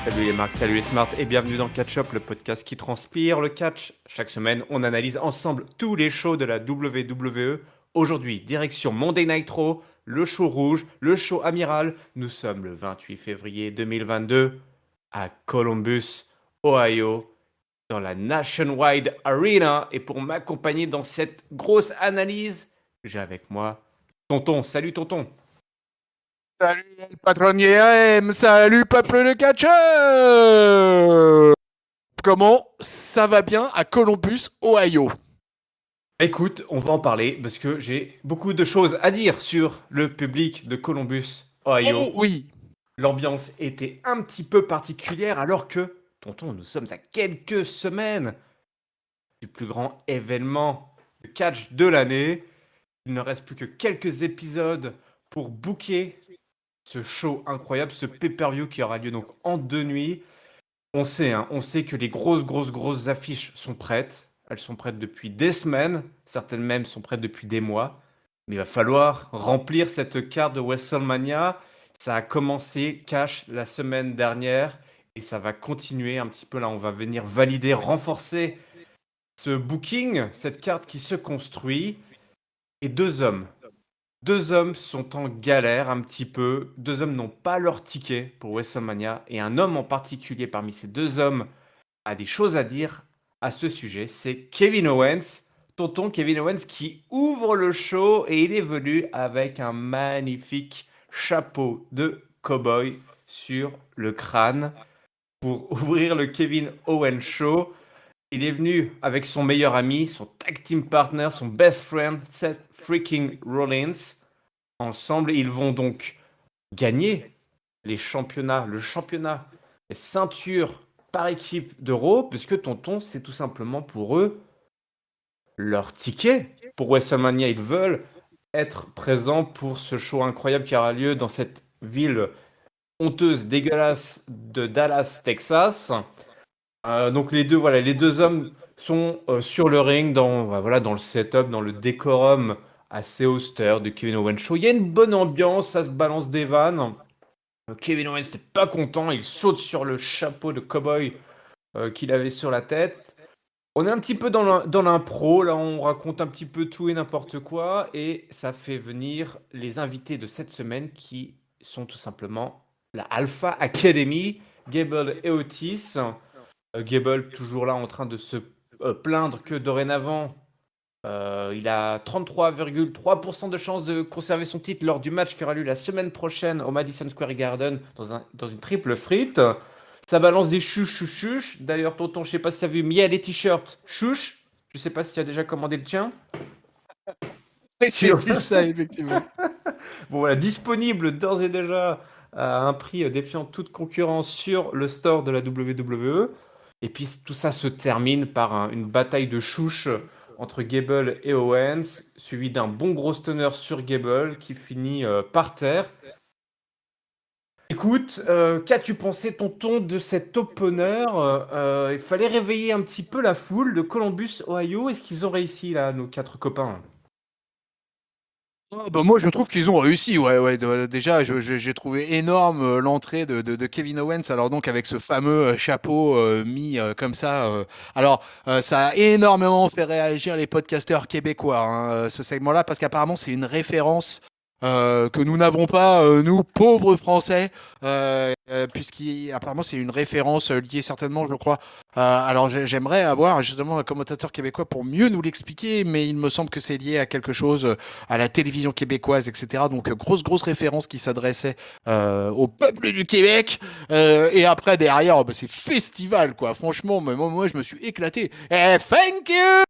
Salut les Marc, salut les Smart et bienvenue dans Catch Up, le podcast qui transpire le catch. Chaque semaine, on analyse ensemble tous les shows de la WWE. Aujourd'hui, direction Monday Night Raw, le show rouge, le show amiral. Nous sommes le 28 février 2022 à Columbus, Ohio, dans la Nationwide Arena. Et pour m'accompagner dans cette grosse analyse, j'ai avec moi Tonton. Salut Tonton. Salut le patron IRM, salut peuple de catcheur. Comment ça va bien à Columbus, Ohio? Écoute, on va en parler parce que j'ai beaucoup de choses à dire sur le public de Columbus, Oh Ohio. oui. L'ambiance était un petit peu particulière alors que, tonton, nous sommes à quelques semaines du plus grand événement de catch de l'année. Il ne reste plus que quelques épisodes pour booker ce show incroyable, ce pay-per-view qui aura lieu donc en 2 nuits. On sait que les grosses affiches sont prêtes. Elles sont prêtes depuis des semaines. Certaines même sont prêtes depuis des mois. Mais il va falloir remplir cette carte de WrestleMania. Ça a commencé cash la semaine dernière et ça va continuer un petit peu là. On va venir valider, renforcer ce booking, cette carte qui se construit. Et deux hommes sont en galère un petit peu. Deux hommes n'ont pas leur ticket pour WrestleMania. Et un homme en particulier parmi ces deux hommes a des choses à dire à ce sujet. C'est Kevin Owens, tonton Kevin Owens, qui ouvre le show et il est venu avec un magnifique chapeau de cow-boy sur le crâne pour ouvrir le Kevin Owens Show. Il est venu avec son meilleur ami, son tag team partner, son best friend, Seth freaking Rollins. Ensemble, ils vont donc gagner le championnat, les ceintures par équipe de Raw, puisque tonton, c'est tout simplement pour eux leur ticket pour WrestleMania. Ils veulent être présents pour ce show incroyable qui aura lieu dans cette ville honteuse, dégueulasse de Dallas, Texas. Donc les deux hommes sont sur le ring, dans le setup, dans le décorum assez austère de Kevin Owens Show. Il y a une bonne ambiance, ça se balance des vannes. Kevin Owens n'est pas content, il saute sur le chapeau de cow-boy qu'il avait sur la tête. On est un petit peu dans l'impro, là on raconte un petit peu tout et n'importe quoi, et ça fait venir les invités de cette semaine qui sont tout simplement la Alpha Academy, Gable et Otis. Gable toujours là en train de se plaindre que dorénavant il a 33,3% de chances de conserver son titre lors du match qui aura lieu la semaine prochaine au Madison Square Garden dans une triple frite. Ça balance des chouches. D'ailleurs, tonton, je sais pas si tu as vu, mais il y a les t-shirts chouches. Je sais pas si tu as déjà commandé le tien. J'ai vu ça, effectivement. Bon, voilà, disponible d'ores et déjà à un prix défiant toute concurrence sur le store de la WWE. Et puis tout ça se termine par une bataille de chouches entre Gable et Owens, suivi d'un bon gros stunner sur Gable qui finit par terre. Écoute, qu'as-tu pensé, tonton, de cet opener? Il fallait réveiller un petit peu la foule de Columbus, Ohio. Est-ce qu'ils ont réussi, là, nos quatre copains? Bah moi, je trouve qu'ils ont réussi. Ouais. Déjà, j'ai trouvé énorme l'entrée de Kevin Owens. Alors donc avec ce fameux chapeau mis comme ça. Ça a énormément fait réagir les podcasteurs québécois, hein, ce segment-là, parce qu'apparemment c'est une référence que nous n'avons pas, nous pauvres Français, puisqu'apparemment c'est une référence liée certainement, je crois. J'aimerais avoir justement un commentateur québécois pour mieux nous l'expliquer, mais il me semble que c'est lié à quelque chose, à la télévision québécoise, etc. Donc grosse référence qui s'adressait au peuple du Québec. Et après derrière, bah, c'est festival quoi. Franchement, moi je me suis éclaté. Et thank you.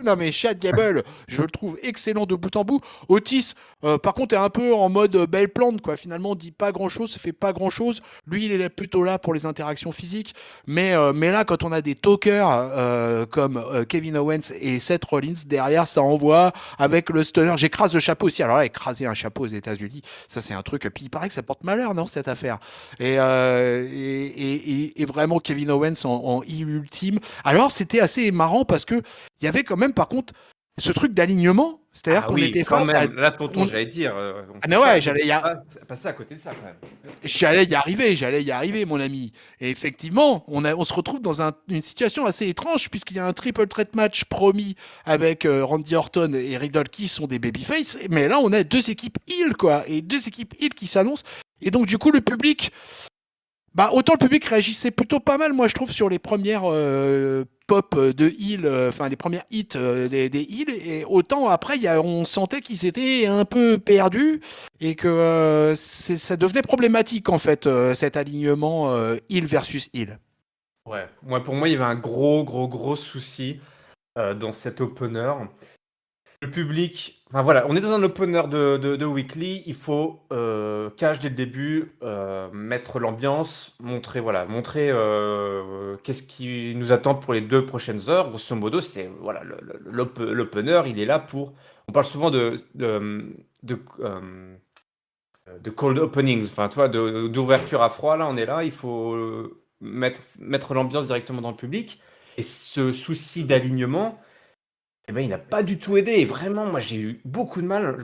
Non mais Chad Gable, je le trouve excellent de bout en bout. Otis, par contre, est un peu en mode belle plante, quoi. Finalement, dit pas grand-chose, fait pas grand-chose. Lui, il est plutôt là pour les interactions physiques. Mais là, quand on a des talkers comme Kevin Owens et Seth Rollins, derrière, ça envoie avec le stunner. J'écrase le chapeau aussi. Alors là, écraser un chapeau aux États-Unis, ça c'est un truc. Puis il paraît que ça porte malheur, non, cette affaire. Et vraiment, Kevin Owens en heel ultime. Alors, c'était assez marrant parce que il y avait quand même, par contre, ce truc d'alignement, c'est-à-dire Ah qu'on oui, était quand face à. même. Là, tonton, on- j'allais dire, on Ah, peut mais pas ouais, passer à côté de ça quand même. j'allais y arriver, mon ami. Et effectivement, on se retrouve dans une situation assez étrange, puisqu'il y a un triple threat match promis avec Randy Orton et Riddle qui sont des babyface. Mais là, on a deux équipes heel, quoi. Et deux équipes heel qui s'annoncent. Et donc, du coup, le public. Bah, autant le public réagissait plutôt pas mal, moi, je trouve, sur les premières pop de heal, enfin, les premières hits des heals, et autant après, on sentait qu'ils étaient un peu perdus et que ça devenait problématique, en fait, cet alignement heal versus heal. Ouais, pour moi, il y avait un gros souci dans cet opener. Le public, enfin voilà, on est dans un opener de Weekly, il faut cash dès le début, mettre l'ambiance, montrer qu'est-ce qui nous attend pour les 2 prochaines heures. Grosso modo, c'est voilà, l'opener, il est là pour. On parle souvent de cold openings, enfin, toi, d'ouverture à froid. Là, on est là, il faut mettre l'ambiance directement dans le public. Et ce souci d'alignement. Eh ben, il n'a pas du tout aidé. Et vraiment, moi, j'ai eu beaucoup de mal.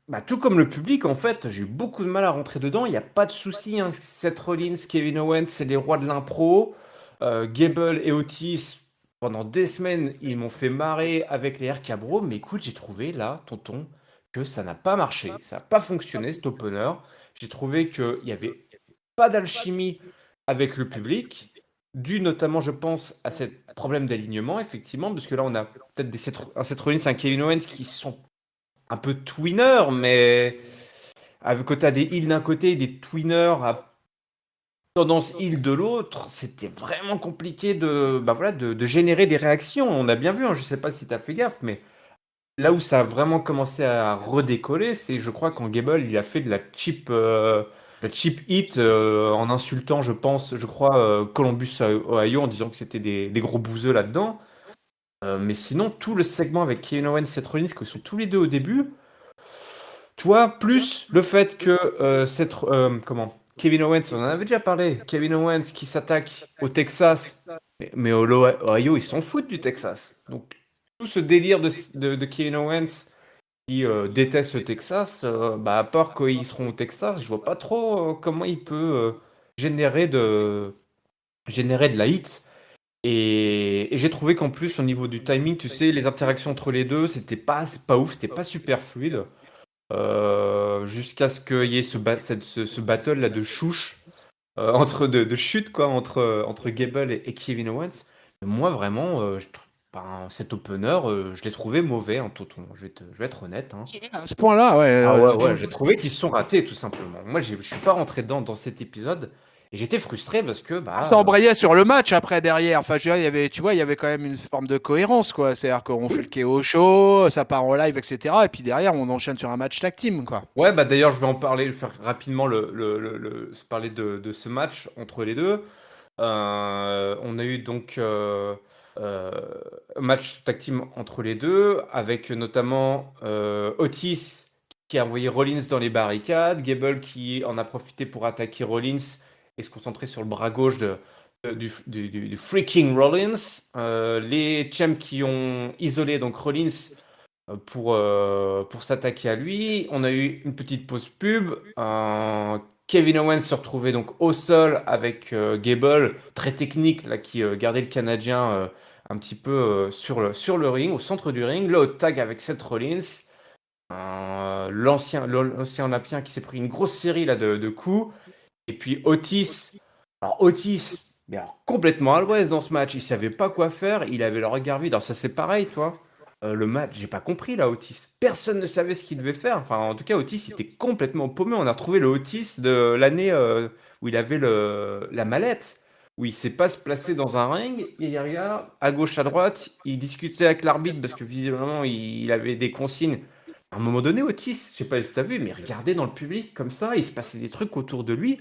Bah, tout comme le public, en fait, j'ai eu beaucoup de mal à rentrer dedans. Il n'y a pas de souci, hein. Seth Rollins, Kevin Owens, c'est les rois de l'impro. Gable et Otis, pendant des semaines, ils m'ont fait marrer avec les RK Bro. Mais écoute, j'ai trouvé là, tonton, que ça n'a pas marché. Ça n'a pas fonctionné, cet opener. J'ai trouvé qu'il n'y avait pas d'alchimie avec le public, dû notamment, je pense, à ce problème d'alignement, effectivement, parce que là, on a peut-être un Seth Rollins, un Kevin Owens qui sont un peu twinners, mais avec côté des heels d'un côté et des twinners à tendance heel de l'autre, c'était vraiment compliqué de générer des réactions. On a bien vu, hein, je sais pas si tu as fait gaffe, mais là où ça a vraiment commencé à redécoller, c'est, je crois, quand Gable, il a fait de la cheap hit en insultant, je crois, Columbus, Ohio, en disant que c'était des gros bouseux là-dedans. Mais sinon, tout le segment avec Kevin Owens et Seth Rollins, qui sont tous les deux au début, tu vois, plus le fait que Kevin Owens, on en avait déjà parlé, Kevin Owens qui s'attaque au Texas, mais au Ohio, ils s'en foutent du Texas. Donc, tout ce délire de Kevin Owens qui déteste le Texas, bah, à part quand ils seront au Texas, je vois pas trop comment il peut générer de la hit. Et j'ai trouvé qu'en plus, au niveau du timing, tu sais, les interactions entre les deux, c'est pas ouf, c'était pas super fluide. Jusqu'à ce qu'il y ait ce battle là de chouche, de chute quoi, entre Gable et Kevin Owens. Moi vraiment, cet opener, je l'ai trouvé mauvais, hein, tonton. Je vais être honnête, hein. À ce point-là, ouais. Ah ouais, ouais, j'ai trouvé qu'ils se sont ratés tout simplement. Moi, je suis pas rentré dans cet épisode et j'étais frustré parce que Ça embrayait sur le match après derrière. Enfin, je veux dire, tu vois, il y avait quand même une forme de cohérence, quoi. C'est-à-dire qu'on fait le KO show, ça part en live, etc. Et puis derrière, on enchaîne sur un match tag team, quoi. ouais, bah d'ailleurs, je vais en parler, faire rapidement parler de ce match entre les deux. On a eu donc euh, un match tag team entre les deux, avec notamment Otis qui a envoyé Rollins dans les barricades, Gable qui en a profité pour attaquer Rollins et se concentrer sur le bras gauche du freaking Rollins. Les champs qui ont isolé donc Rollins pour s'attaquer à lui. On a eu une petite pause pub. Kevin Owens se retrouvait donc au sol avec Gable, très technique, là, qui gardait le Canadien un petit peu sur le ring, au centre du ring. Là, au tag avec Seth Rollins, l'ancien Olympien qui s'est pris une grosse série là, de coups. Et puis Otis, mais alors, complètement à l'ouest dans ce match. Il savait pas quoi faire. Il avait le regard vide. Alors ça c'est pareil, toi. Le match, j'ai pas compris là, Otis. Personne ne savait ce qu'il devait faire. Enfin, en tout cas, Otis était complètement paumé. On a retrouvé le Otis de l'année où il avait la mallette, où il sait pas se placer dans un ring. Il regarde à gauche, à droite. Il discutait avec l'arbitre parce que visiblement il avait des consignes. À un moment donné, Otis, je sais pas si t'as vu, mais regardez dans le public comme ça, il se passait des trucs autour de lui.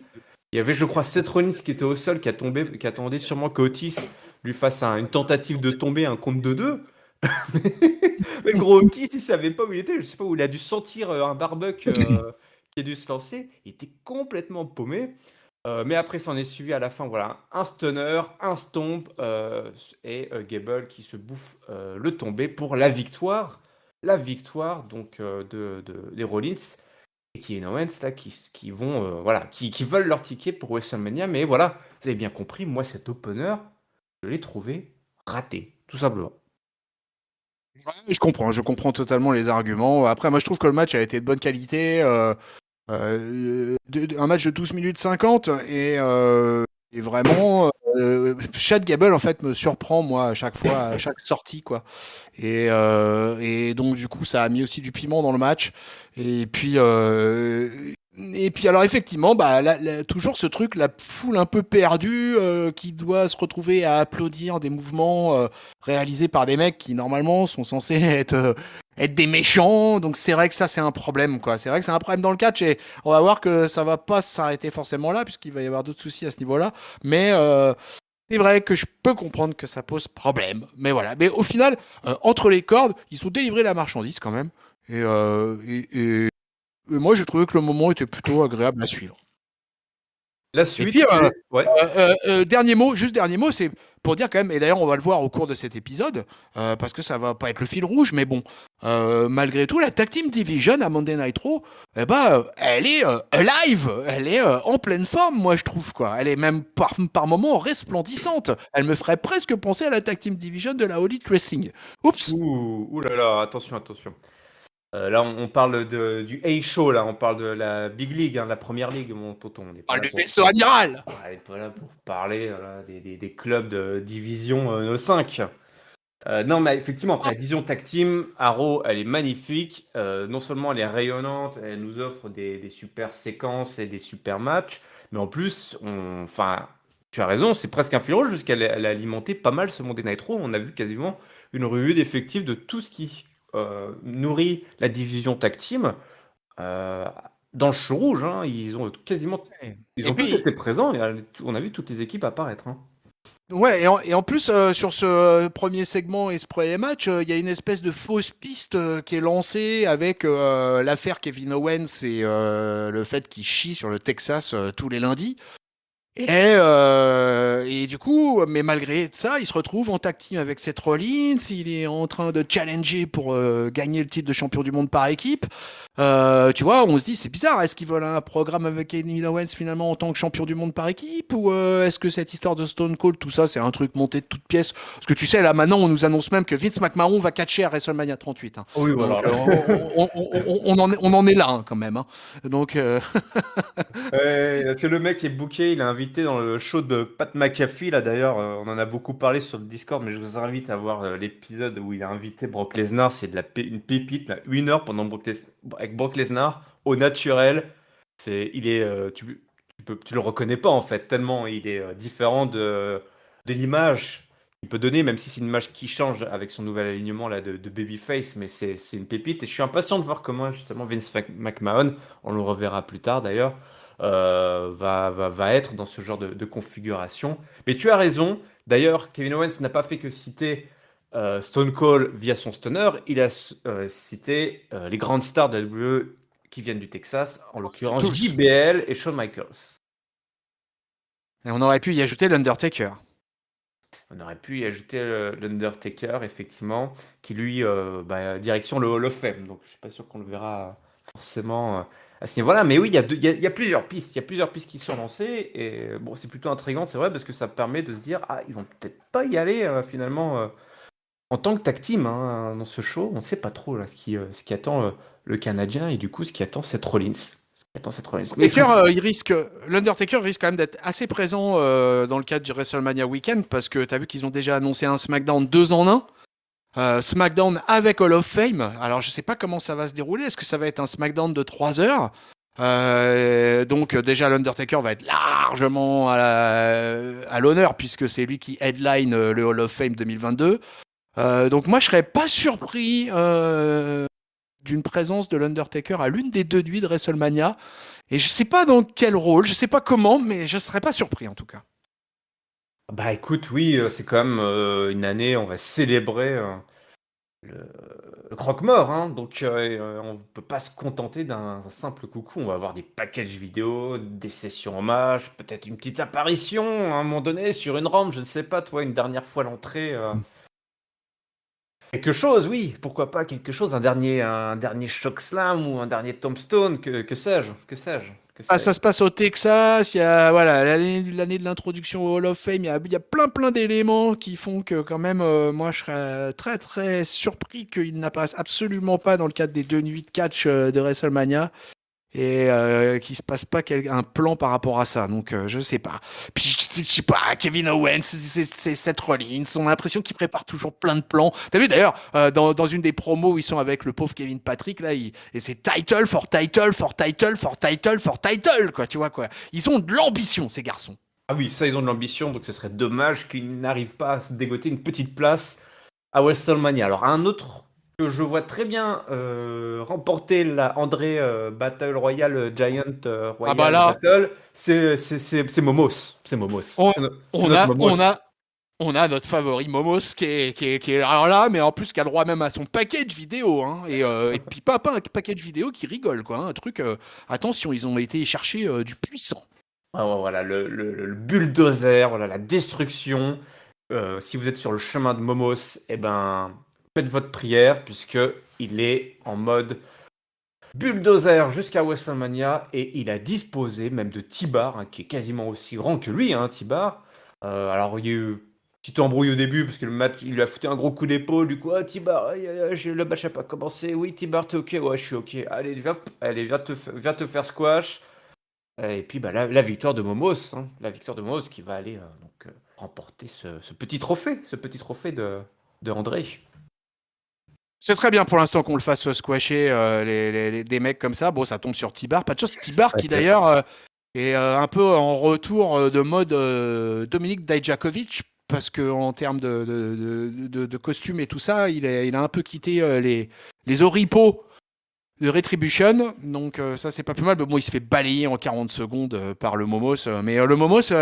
Il y avait, je crois, Seth Rollins qui était au sol, qui attendait sûrement qu'Otis lui fasse une tentative de tomber, un compte de deux. Mais le gros Otis, il savait pas où il était. Je sais pas où il a dû sentir un barbecue qui a dû se lancer. Il était complètement paumé. Mais après, s'en est suivi à la fin, voilà, un stunner, un stomp et Gable qui se bouffe le tombé pour la victoire. la victoire donc des Rollins et Kevin Owens là, qui vont voilà, qui veulent leur ticket pour WrestleMania. Mais voilà, vous avez bien compris, moi cet opener, je l'ai trouvé raté, tout simplement. Je comprends totalement les arguments. Après, moi, je trouve que le match a été de bonne qualité. Un match de 12 minutes 50 et vraiment, Chad Gable en fait me surprend moi à chaque fois, à chaque sortie quoi. Et donc du coup ça a mis aussi du piment dans le match. Et puis alors effectivement bah toujours ce truc, la foule un peu perdue qui doit se retrouver à applaudir des mouvements réalisés par des mecs qui normalement sont censés être des méchants. Donc c'est vrai que ça c'est un problème quoi. C'est vrai que c'est un problème dans le catch et on va voir que ça va pas s'arrêter forcément là puisqu'il va y avoir d'autres soucis à ce niveau-là. Mais c'est vrai que je peux comprendre que ça pose problème. Mais voilà. Mais au final, entre les cordes, ils sont délivrés la marchandise quand même. Et moi, j'ai trouvé que le moment était plutôt agréable à suivre. La Et suite, puis, c'est... Ouais. dernier mot, juste dernier mot, c'est pour dire quand même, et d'ailleurs on va le voir au cours de cet épisode, parce que ça va pas être le fil rouge, mais bon, malgré tout, la Tag Team Division à Monday Night Raw, eh ben, elle est alive, elle est en pleine forme, moi je trouve quoi. Elle est même par moments resplendissante. Elle me ferait presque penser à la Tag Team Division de la All Elite Wrestling. Oups. Ouh là là, attention, attention. Là, on parle du A-Show, là, on parle de la Big League, hein, la première ligue, mon tonton. On n'est pas Ah, là le pour... vaisseau amiral. on n'est pas là pour parler voilà, des clubs de division 5. Non, mais effectivement, après, la division tag team, Arrow, elle est magnifique. Non seulement elle est rayonnante, elle nous offre des super séquences et des super matchs, mais en plus, enfin, tu as raison, c'est presque un fil rouge parce qu'elle a alimenté pas mal ce Monday Night Raw. On a vu quasiment une revue d'effectifs de tout ce qui nourrit la division tag team. Euh, dans le show rouge, hein, ils Et ont tous puis, été présents et on a vu toutes les équipes apparaître, hein. ouais, et en plus, sur ce premier segment et ce premier match, il y a une espèce de fausse piste qui est lancée avec l'affaire Kevin Owens et le fait qu'il chie sur le Texas tous les lundis. Et du coup, mais malgré ça, il se retrouve en tag team avec Seth Rollins. Il est en train de challenger pour gagner le titre de champion du monde par équipe. Tu vois, on se dit, c'est bizarre. Est-ce qu'ils veulent un programme avec Kevin Owens finalement en tant que champion du monde par équipe? Ou est-ce que cette histoire de Stone Cold, tout ça, c'est un truc monté de toutes pièces? Parce que tu sais, là maintenant, on nous annonce même que Vince McMahon va catcher à WrestleMania 38. Hein. Oui, Donc, voilà. on en est là hein, quand même. Hein. Donc, Ouais, parce que le mec est booké, il est invité dans le show de Pat McAfee, là d'ailleurs, on en a beaucoup parlé sur le Discord, mais je vous invite à voir l'épisode où il a invité Brock Lesnar, c'est une pépite, là, 1 heure avec Brock Lesnar, au naturel, tu le reconnais pas en fait, tellement il est différent de l'image qu'il peut donner, même si c'est une image qui change avec son nouvel alignement là, de Babyface, mais c'est une pépite, et je suis impatient de voir comment justement Vince McMahon, on le reverra plus tard d'ailleurs, va être dans ce genre de configuration. Mais tu as raison. D'ailleurs, Kevin Owens n'a pas fait que citer Stone Cold via son stunner. Il a cité les grandes stars de la WWE qui viennent du Texas, en l'occurrence tous. JBL et Shawn Michaels. Et on aurait pu y ajouter l'Undertaker. On aurait pu y ajouter l'Undertaker, effectivement, qui lui, direction le Hall of Fame. Donc je suis pas sûr qu'on le verra forcément à ce niveau-là. Mais oui, il y a plusieurs pistes. Il y a plusieurs pistes qui sont lancées. Et bon, c'est plutôt intriguant, c'est vrai, parce que ça permet de se dire, ah, ils vont peut-être pas y aller finalement en tant que tag team hein, dans ce show. On sait pas trop là, ce qui attend le Canadien et du coup ce qui attend Seth Rollins. Mais L'Undertaker risque quand même d'être assez présent dans le cadre du WrestleMania Weekend parce que tu as vu qu'ils ont déjà annoncé un SmackDown 2 en 1. SmackDown avec Hall of Fame. Alors je sais pas comment ça va se dérouler. Est-ce que ça va être un SmackDown de 3 heures? Donc déjà l'Undertaker va être largement à l'honneur puisque c'est lui qui headline le Hall of Fame 2022. Donc moi je serais pas surpris d'une présence de l'Undertaker à l'une des deux nuits de WrestleMania. Et je sais pas dans quel rôle, je sais pas comment, mais je serais pas surpris en tout cas. bah écoute, oui, c'est quand même une année, on va célébrer le, le croque-mort, hein. Donc on peut pas se contenter d'un simple coucou. On va avoir des packages vidéo, des sessions hommage, peut-être une petite apparition à un moment donné sur une rampe, je ne sais pas, toi, une dernière fois l'entrée. Quelque chose, oui, pourquoi pas quelque chose, un dernier Shock Slam ou un dernier Tombstone, que sais-je, que sais-je, que Ah, ça sais-je. se passe au Texas, il y a voilà, l'année de l'introduction au Hall of Fame, il y a plein d'éléments qui font que quand même, moi je serais très très surpris qu'il n'apparaisse absolument pas dans le cadre des 2 nuits de catch de WrestleMania et qu'il se passe pas un plan par rapport à ça. Donc je sais pas. Puis je sais pas, Kevin Owens, c'est Seth Rollins, on a l'impression qu'il prépare toujours plein de plans. T'as vu d'ailleurs dans une des promos où ils sont avec le pauvre Kevin Patrick là, et c'est title for title for title for title for title quoi, tu vois quoi. Ils ont de l'ambition ces garçons. Ah oui, ça, ils ont de l'ambition, donc ce serait dommage qu'ils n'arrivent pas à se dégoter une petite place à WrestleMania. Alors, un autre que je vois très bien remporter la André Battle Royale Giant Ah bah Royal là, Battle, c'est Momos. C'est Momos. on, C'est on notre a on Momos. a on a notre favori Momos qui est alors là, mais en plus qui a le droit même à son package vidéo, hein, et puis pas un package vidéo qui rigole, quoi, hein, un truc. Attention, ils ont été chercher du puissant. Ah ouais, voilà, le bulldozer, voilà, la destruction. Si vous êtes sur le chemin de Momos, eh ben, faites votre prière, puisque il est en mode bulldozer jusqu'à WrestleMania, et il a disposé même de T-Bar, hein, qui est quasiment aussi grand que lui, hein, T-Bar. Alors, il y a eu petit embrouille au début, parce que le match, il lui a foutu un gros coup d'épaule, du coup, ah, T-Bar, le match n'a pas commencé, oui, T-Bar, t'es ok, ouais, je suis ok, allez, viens te faire squash. Et puis bah, la victoire de Momos, hein, la victoire de Momos qui va aller remporter ce ce petit trophée de André. C'est très bien pour l'instant qu'on le fasse squasher des mecs comme ça. Bon, ça tombe sur Tibar. Pas de chose. Tibar Ouais, qui d'ailleurs est un peu en retour de mode Dominique Dijakovic parce que en termes de costume et tout ça, il a un peu quitté les oripeaux de Retribution. Donc ça, c'est pas plus mal. Mais bon, il se fait balayer en 40 secondes par le Momos. Mais le Momos,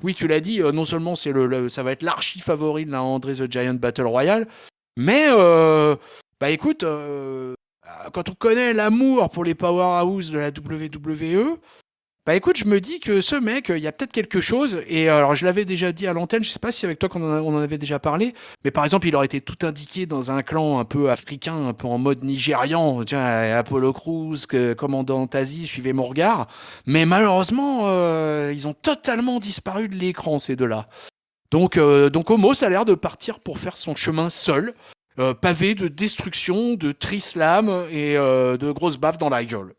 oui, tu l'as dit, non seulement ça va être l'archi favori de la André the Giant Battle Royale, mais bah écoute, quand on connaît l'amour pour les powerhouse de la WWE, bah écoute, je me dis que ce mec, il y a peut-être quelque chose. Et alors, je l'avais déjà dit à l'antenne, je sais pas si avec toi on en avait déjà parlé, mais par exemple, il aurait été tout indiqué dans un clan un peu africain, un peu en mode nigérian. Tiens, Apollo Crews, commandant Tazi, suivez mon regard. Mais malheureusement, ils ont totalement disparu de l'écran, ces deux-là. Donc Homos a l'air de partir pour faire son chemin seul, pavé de destruction, de trislam et de grosses baffes dans la gueule.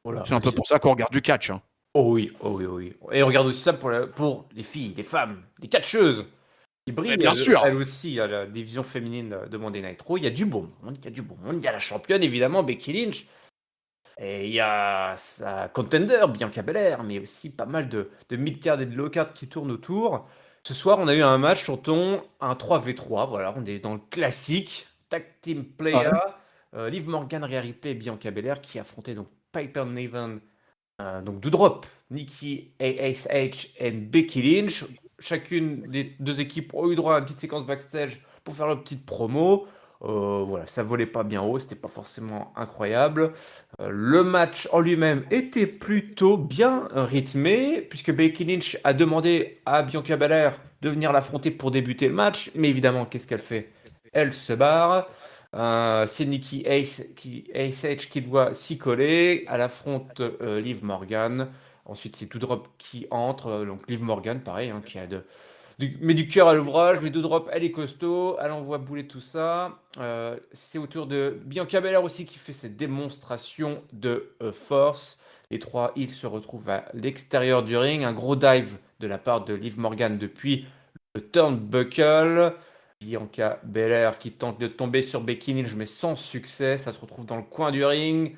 Voilà. C'est un peu pour ça qu'on regarde du catch, hein. Oh oui, oh oui, oh oui. Et on regarde aussi ça pour les filles, les femmes, les catcheuses qui Mais brillent bien sûr. elles aussi à la division féminine de Monday Night Raw. Il y a du bon monde, il y a du bon monde. Il y a la championne évidemment, Becky Lynch. Et il y a sa contender, Bianca Belair, mais aussi pas mal de mid-card et de low-card qui tournent autour. Ce soir, on a eu un match, chantons, un 3v3. Voilà, on est dans le classique Tag Team Playa. Ouais. Liv Morgan, Rhea Ripley et Bianca Belair qui affrontaient donc Piper Niven, donc Doudrop, Nikki ASH et Becky Lynch. Chacune des deux équipes ont eu droit à une petite séquence backstage pour faire leur petite promo. Voilà, ça volait pas bien haut, c'était pas forcément incroyable. Le match en lui-même était plutôt bien rythmé, puisque Becky Lynch a demandé à Bianca Belair de venir l'affronter pour débuter le match, mais évidemment, qu'est-ce qu'elle fait? Elle se barre. C'est Nikki ASH qui doit s'y coller. Elle affronte Liv Morgan. Ensuite, c'est Doudrop qui entre. Donc Liv Morgan, pareil, hein, qui a met du cœur à l'ouvrage. Mais Doudrop, elle est costaud. Elle envoie bouler tout ça. C'est au tour de Bianca Belair aussi qui fait cette démonstration de force. Les trois ils se retrouvent à l'extérieur du ring. Un gros dive de la part de Liv Morgan depuis le turnbuckle. Bianca Belair qui tente de tomber sur Becky Lynch, mais sans succès. Ça se retrouve dans le coin du ring.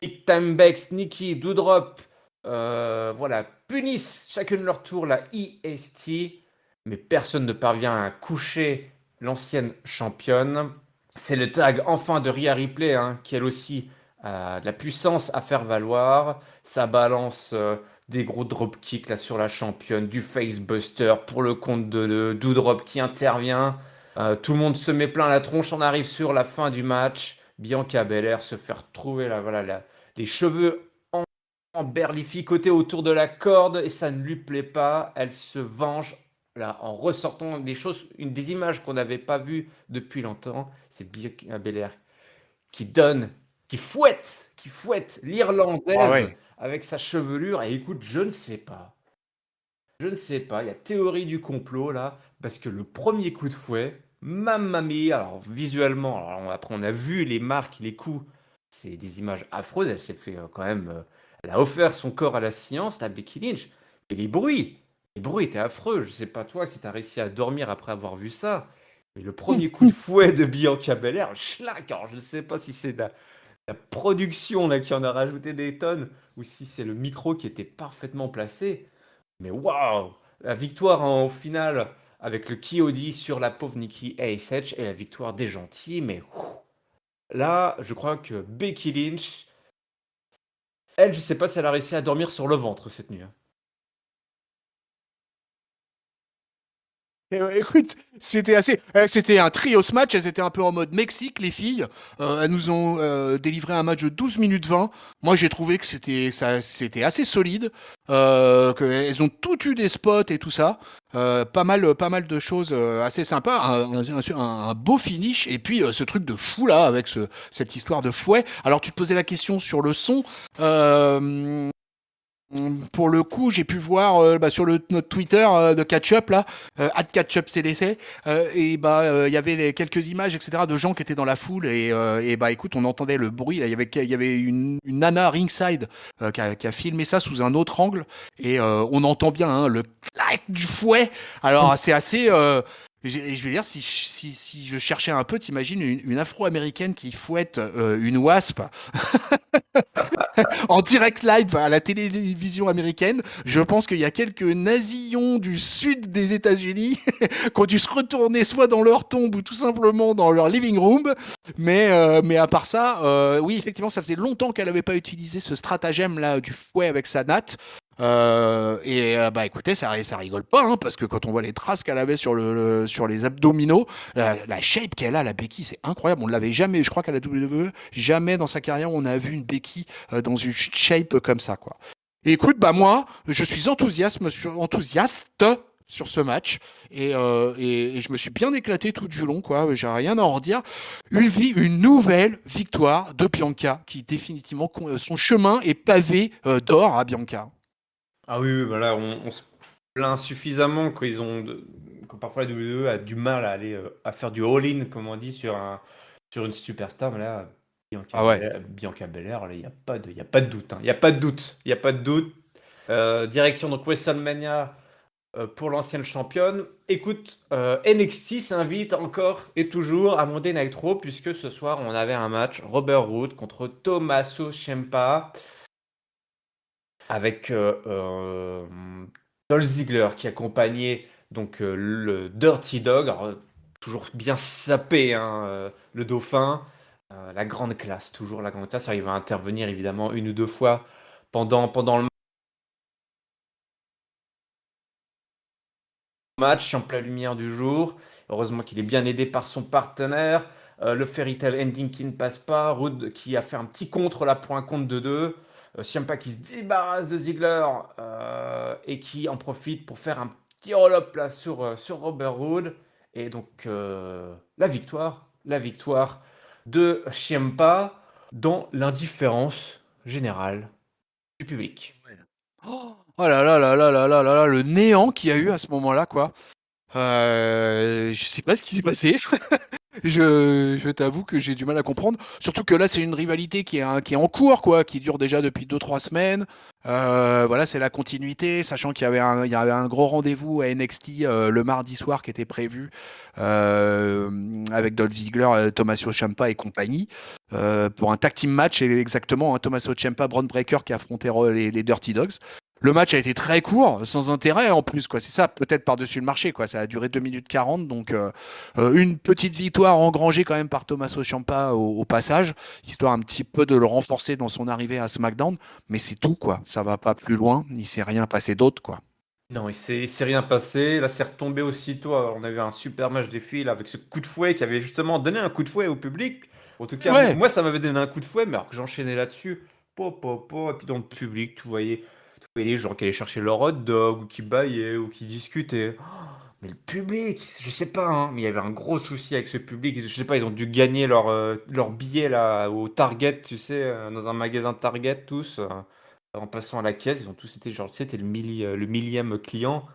Big Time Bex, Nikki, Doudrop, voilà, punissent chacune leur tour la EST, mais personne ne parvient à coucher l'ancienne championne. C'est le tag enfin de Rhea Ripley, hein, qui elle aussi a de la puissance à faire valoir. Ça balance des gros dropkicks là sur la championne, du facebuster pour le compte de Doudrop qui intervient. Tout le monde se met plein la tronche, on arrive sur la fin du match. Bianca Belair se fait retrouver là, voilà, les cheveux en berlificotés autour de la corde et ça ne lui plaît pas. Elle se venge là, en ressortant des images qu'on n'avait pas vues depuis longtemps, c'est Bianca Belair qui donne, qui fouette Ah l'Irlandaise ouais. avec sa chevelure. Et écoute, je ne sais pas. Je ne sais pas, il y a théorie du complot là, parce que le premier coup de fouet, mamma mia, alors visuellement, après on a vu les marques, les coups, c'est des images affreuses, elle s'est fait quand même, elle a offert son corps à la science, la Becky Lynch, et les bruits étaient affreux, je sais pas toi si t'as réussi à dormir après avoir vu ça, mais le premier coup de fouet de Bianca Belair, schlac, alors je ne sais pas si c'est la production là qui en a rajouté des tonnes, ou si c'est le micro qui était parfaitement placé. Mais waouh! La victoire en finale avec le KOD sur la pauvre Nikki ASH et la victoire des gentils. Mais là, je crois que Becky Lynch, elle, je sais pas si elle a réussi à dormir sur le ventre cette nuit, hein. Écoute, c'était un trio ce match. Elles étaient un peu en mode Mexique, les filles. Elles nous ont délivré un match de 12 minutes 20. Moi, j'ai trouvé que c'était assez solide. Qu'elles ont toutes eu des spots et tout ça. Pas mal de choses assez sympas. Un beau finish. Et puis, ce truc de fou là, avec cette histoire de fouet. Alors, tu te posais la question sur le son. Euh, Pour le coup, j'ai pu voir sur notre Twitter de Catch-Up là, @CatchUpCDC, et il y avait quelques images, etc., de gens qui étaient dans la foule et bah écoute, on entendait le bruit. Là, il y avait une nana ringside qui a filmé ça sous un autre angle et on entend bien hein, le clac du fouet. Alors c'est assez. Je vais dire, si je cherchais un peu, t'imagines une Afro-américaine qui fouette une wasp en direct live à la télévision américaine. Je pense qu'il y a quelques nasillons du sud des États-Unis qui ont dû se retourner soit dans leur tombe ou tout simplement dans leur living room. Mais à part ça, oui, effectivement, ça faisait longtemps qu'elle n'avait pas utilisé ce stratagème là du fouet avec sa natte. Bah écoutez, ça rigole pas, hein, parce que quand on voit les traces qu'elle avait sur les abdominaux, la shape qu'elle a, la Becky, c'est incroyable. On ne l'avait jamais, je crois qu'à la WWE, jamais dans sa carrière on a vu une Becky dans une shape comme ça, quoi. Et écoute, bah moi, je suis enthousiaste sur ce match et je me suis bien éclaté tout du long, quoi. J'ai rien à en redire. Une nouvelle victoire de Bianca qui définitivement son chemin est pavé d'or à Bianca. Ah oui, oui, bah là, on se plaint suffisamment que parfois la WWE a du mal à aller à faire du all-in, comme on dit, sur une superstar. Mais là, Ah ouais. Bianca Belair, là, il y a pas de doute, hein. Il n'y a pas de doute. Il n'y a pas de doute. Direction donc WrestleMania pour l'ancienne championne. Écoute, NXT s'invite encore et toujours à Monday Night Raw, puisque ce soir, on avait un match Robert Roode contre Tommaso Ciampa avec Dolph Ziggler qui accompagnait donc le Dirty Dog, alors, toujours bien sapé, hein, le dauphin, la grande classe, toujours la grande classe. Alors, il va intervenir évidemment une ou deux fois pendant le match, en pleine lumière du jour. Heureusement qu'il est bien aidé par son partenaire. Le Fairy Tail Ending qui ne passe pas. Roode qui a fait un petit contre là pour un compte de deux. Ciampa qui se débarrasse de Ziggler et qui en profite pour faire un petit roll-up là sur Robert Roode. Et donc la victoire de Ciampa dans l'indifférence générale du public. Oh là là là là là là là là, le néant qu'il y a eu à ce moment-là, quoi. Je sais pas ce qui s'est passé. Je t'avoue que j'ai du mal à comprendre. Surtout que là, c'est une rivalité qui est en cours, quoi, qui dure déjà depuis 2 3 semaines. Voilà, c'est la continuité, sachant il y avait un gros rendez-vous à NXT le mardi soir qui était prévu avec Dolph Ziggler, Tommaso Ciampa et compagnie pour un tag team match, et exactement, hein, Tommaso Ciampa, Braun Breaker qui affrontait les Dirty Dogs. Le match a été très court, sans intérêt en plus, quoi. C'est ça, peut-être par-dessus le marché, quoi. Ça a duré 2 minutes 40, donc une petite victoire engrangée quand même par Tommaso Ciampa au passage, histoire un petit peu de le renforcer dans son arrivée à SmackDown, mais c'est tout, quoi. Ça va pas plus loin, il s'est rien passé d'autre, quoi. Non, il s'est rien passé. Là, c'est retombé aussitôt. Alors, on a eu un super match des filles là, avec ce coup de fouet qui avait justement donné un coup de fouet au public. En tout cas, Ouais, moi, ça m'avait donné un coup de fouet, mais alors que j'enchaînais là-dessus, et puis dans le public, tu voyais les gens qui allaient chercher leur hot dog, ou qui baillaient, ou qui discutaient. Mais le public, je sais pas, hein, mais il y avait un gros souci avec ce public. Je sais pas, ils ont dû gagner leur billet là au Target, tu sais, dans un magasin Target tous, en passant à la caisse. Ils ont tous été genre, tu sais, t'es le millième client.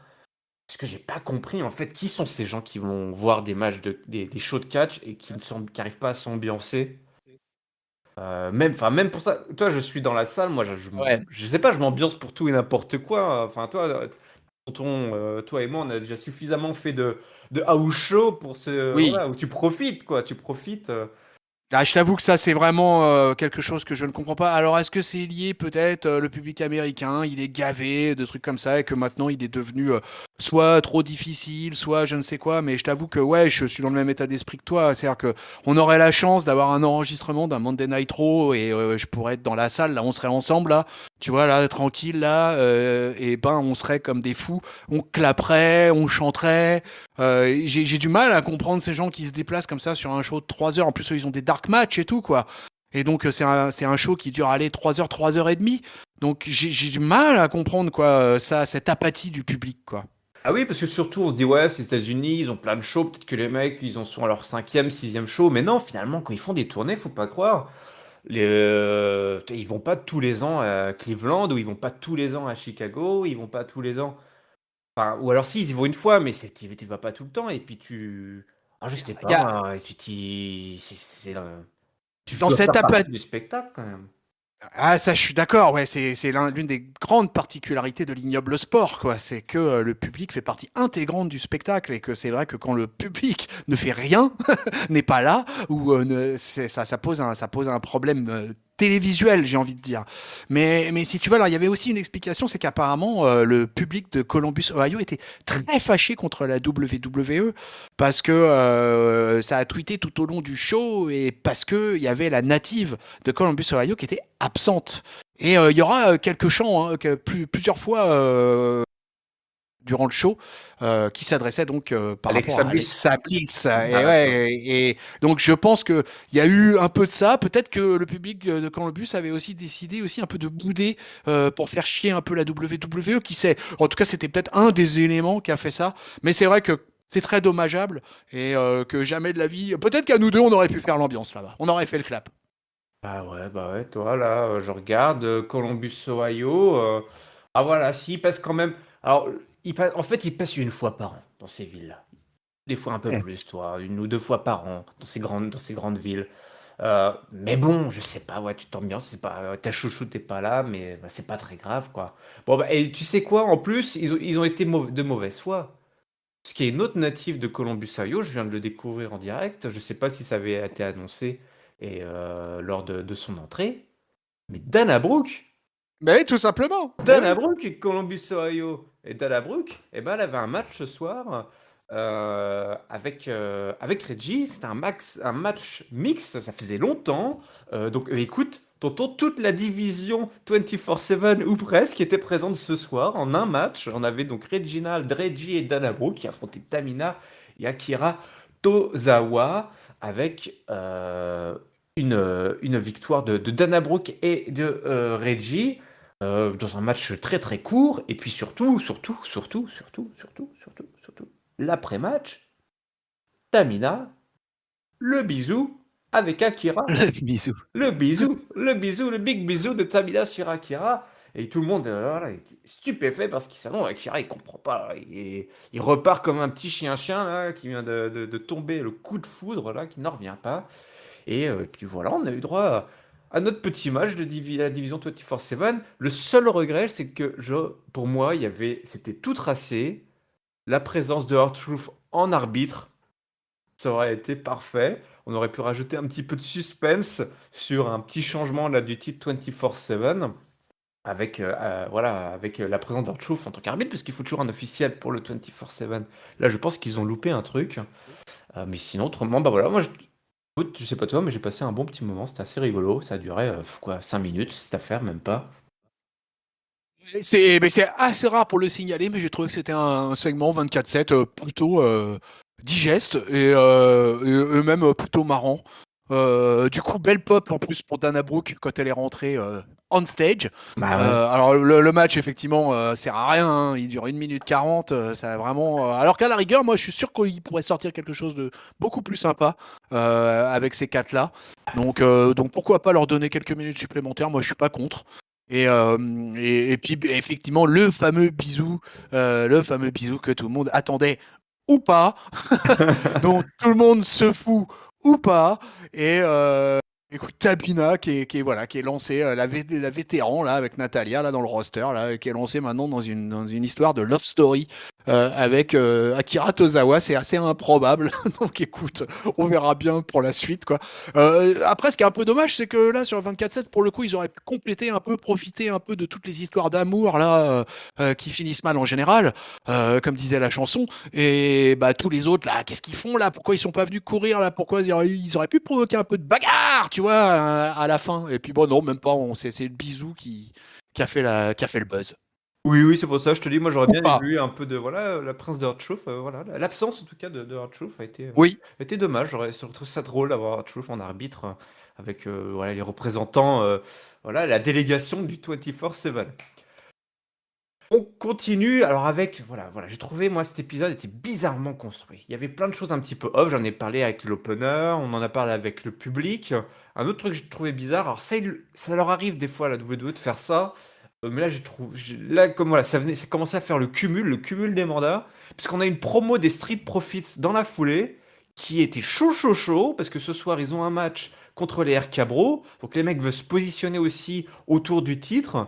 Parce que j'ai pas compris en fait qui sont ces gens qui vont voir des matchs des shows de catch et qui arrivent pas à s'ambiancer. Même pour ça, toi, je suis dans la salle, moi, Ouais. je sais pas, je m'ambiance pour tout et n'importe quoi. Enfin, toi, toi et moi, on a déjà suffisamment fait de house show pour Oui. voilà, où tu profites, quoi. Tu profites. Ah, je t'avoue que ça, c'est vraiment quelque chose que je ne comprends pas. Alors, est-ce que c'est lié peut-être le public américain, il est gavé de trucs comme ça et que maintenant il est devenu soit trop difficile, soit je ne sais quoi. Mais je t'avoue que ouais, je suis dans le même état d'esprit que toi. C'est-à-dire que on aurait la chance d'avoir un enregistrement d'un Monday Night Raw et je pourrais être dans la salle, là, on serait ensemble là, tu vois là, tranquille là, et ben on serait comme des fous, on claperait, on chanterait. J'ai du mal à comprendre ces gens qui se déplacent comme ça sur un show de 3 heures. En plus, eux, ils ont des dark matchs et tout, quoi. Et donc, c'est un show qui dure, allez, 3 heures et demie. Donc, j'ai du mal à comprendre, quoi, ça, cette apathie du public, quoi. Ah oui, parce que surtout, on se dit, ouais, c'est les États-Unis, ils ont plein de shows. Peut-être que les mecs, ils en sont à leur cinquième, sixième show. Mais non, finalement, quand ils font des tournées, faut pas croire. Ils vont pas tous les ans à Cleveland, ou ils vont pas tous les ans à Chicago, ils vont pas tous les ans. Enfin, ou alors si, ils y vont une fois, mais tu vas pas tout le temps, et puis tu. Ah, je sais Il pas, y a, moi, et puis tu dans dois cette faire apathie. partie du spectacle quand même. Ah, ça, je suis d'accord, ouais, c'est l'une des grandes particularités de l'ignoble sport, quoi. C'est que le public fait partie intégrante du spectacle et que c'est vrai que quand le public ne fait rien, n'est pas là, ou ça pose un problème télévisuel, j'ai envie de dire. Mais si tu veux, alors il y avait aussi une explication, c'est qu'apparemment le public de Columbus, Ohio, était très fâché contre la WWE parce que ça a tweeté tout au long du show et parce que il y avait la native de Columbus, Ohio, qui était absente. Et il y aura quelques chants, hein, plusieurs fois durant le show, qui s'adressait donc par rapport Alexa à Bliss. Alexa Bliss. Et, D'accord. ouais, et donc je pense qu'il y a eu un peu de ça. Peut-être que le public de Columbus avait aussi décidé aussi un peu de bouder pour faire chier un peu la WWE, qui sait. En tout cas, c'était peut-être un des éléments qui a fait ça. Mais c'est vrai que c'est très dommageable et que jamais de la vie. Peut-être qu'à nous deux, on aurait pu faire l'ambiance là-bas. On aurait fait le clap. Bah ouais, toi là, je regarde Columbus, Ohio. Ah voilà, si, il passe quand même. Alors, en fait, il passe une fois par an dans ces villes-là. Des fois un peu Eh. plus, toi, une ou deux fois par an dans ces grandes villes. Mais bon, je sais pas, ouais, tu t'ambiances, c'est pas, ta chouchou t'es pas là, mais bah, c'est pas très grave, quoi. Bon, bah, et tu sais quoi, en plus, ils ont été de mauvaise foi. Ce qui est une autre native de Columbus, Ohio, je viens de le découvrir en direct. Je sais pas si ça avait été annoncé lors de son entrée, mais Dana Brooke. Ben oui, tout simplement. Ben Dana oui. Brooke et Columbus, Ohio. Et Dana Brooke, eh ben, elle avait un match ce soir avec Reggie. C'était un match mix, ça faisait longtemps. Donc écoute, tonton, toute la division 24/7 ou presque était présente ce soir en un match. On avait donc Reginald, Reggie et Dana Brooke qui affrontaient Tamina et Akira Tozawa avec une victoire de Dana Brooke et de Reggie dans un match très très court, et puis surtout, l'après-match, Tamina, le bisou avec Akira, Bisous. le big bisou de Tamina sur Akira, et tout le monde voilà, est stupéfait parce qu'il savait, Akira il comprend pas, il repart comme un petit chien-chien là, qui vient de tomber le coup de foudre là, qui n'en revient pas. Et puis voilà, on a eu droit à notre petit match de la division 24/7. Le seul regret, c'est que pour moi, c'était tout tracé. La présence de R-Truth en arbitre, ça aurait été parfait. On aurait pu rajouter un petit peu de suspense sur un petit changement là, du titre 24/7 avec la présence d'R-Truth en tant qu'arbitre, parce qu'il faut toujours un officiel pour le 24/7. Là, je pense qu'ils ont loupé un truc. Mais sinon, autrement, bah voilà, moi, écoute, je sais pas toi, mais j'ai passé un bon petit moment, c'était assez rigolo. Ça a duré, quoi, 5 minutes, cette affaire, même pas. C'est assez rare pour le signaler, mais j'ai trouvé que c'était un segment 24/7 plutôt digeste et même plutôt marrant. Du coup, belle pop en plus pour Dana Brooke quand elle est rentrée on stage. Bah ouais. Alors le match effectivement sert à rien, hein. Il dure 1 minute 40, ça a vraiment. Alors qu'à la rigueur, moi je suis sûr qu'il pourrait sortir quelque chose de beaucoup plus sympa avec ces quatre là. Donc pourquoi pas leur donner quelques minutes supplémentaires. Moi je suis pas contre. Et puis effectivement le fameux bisou que tout le monde attendait ou pas, dont tout le monde se fout ou pas. Et écoute, Tabina voilà, qui est lancée, la vétéran là, avec Natalia là, dans le roster, là, qui est lancée maintenant dans une histoire de love story avec Akira Tozawa. C'est assez improbable. Donc écoute, on verra bien pour la suite, quoi. Après, ce qui est un peu dommage, c'est que là, sur le 24/7, pour le coup, ils auraient pu compléter un peu, profiter un peu de toutes les histoires d'amour là qui finissent mal en général, comme disait la chanson. Et bah tous les autres là, qu'est-ce qu'ils font là? Pourquoi ils sont pas venus courir là? Pourquoi ils auraient pu provoquer un peu de bagarre, tu vois, à la fin? Et puis bon, non, même pas. C'est le bisou qui a fait le buzz. Oui, oui, c'est pour ça, je te dis, moi j'aurais Ou bien pas. vu un peu de, voilà, la prince de Hard voilà, l'absence en tout cas de Hard Oui. a été dommage. J'aurais trouvé ça drôle d'avoir Hard en arbitre avec voilà, les représentants, voilà, la délégation du 24/7. On continue alors avec, voilà, j'ai trouvé, moi, cet épisode était bizarrement construit. Il y avait plein de choses un petit peu off, j'en ai parlé avec l'opener, on en a parlé avec le public. Un autre truc que j'ai trouvé bizarre, alors ça leur arrive des fois à la WWE de faire ça, mais là là comme voilà, ça commençait à faire le cumul des mandats, puisqu'on a une promo des Street Profits dans la foulée, qui était chaud, parce que ce soir ils ont un match contre les RK Bro, donc les mecs veulent se positionner aussi autour du titre.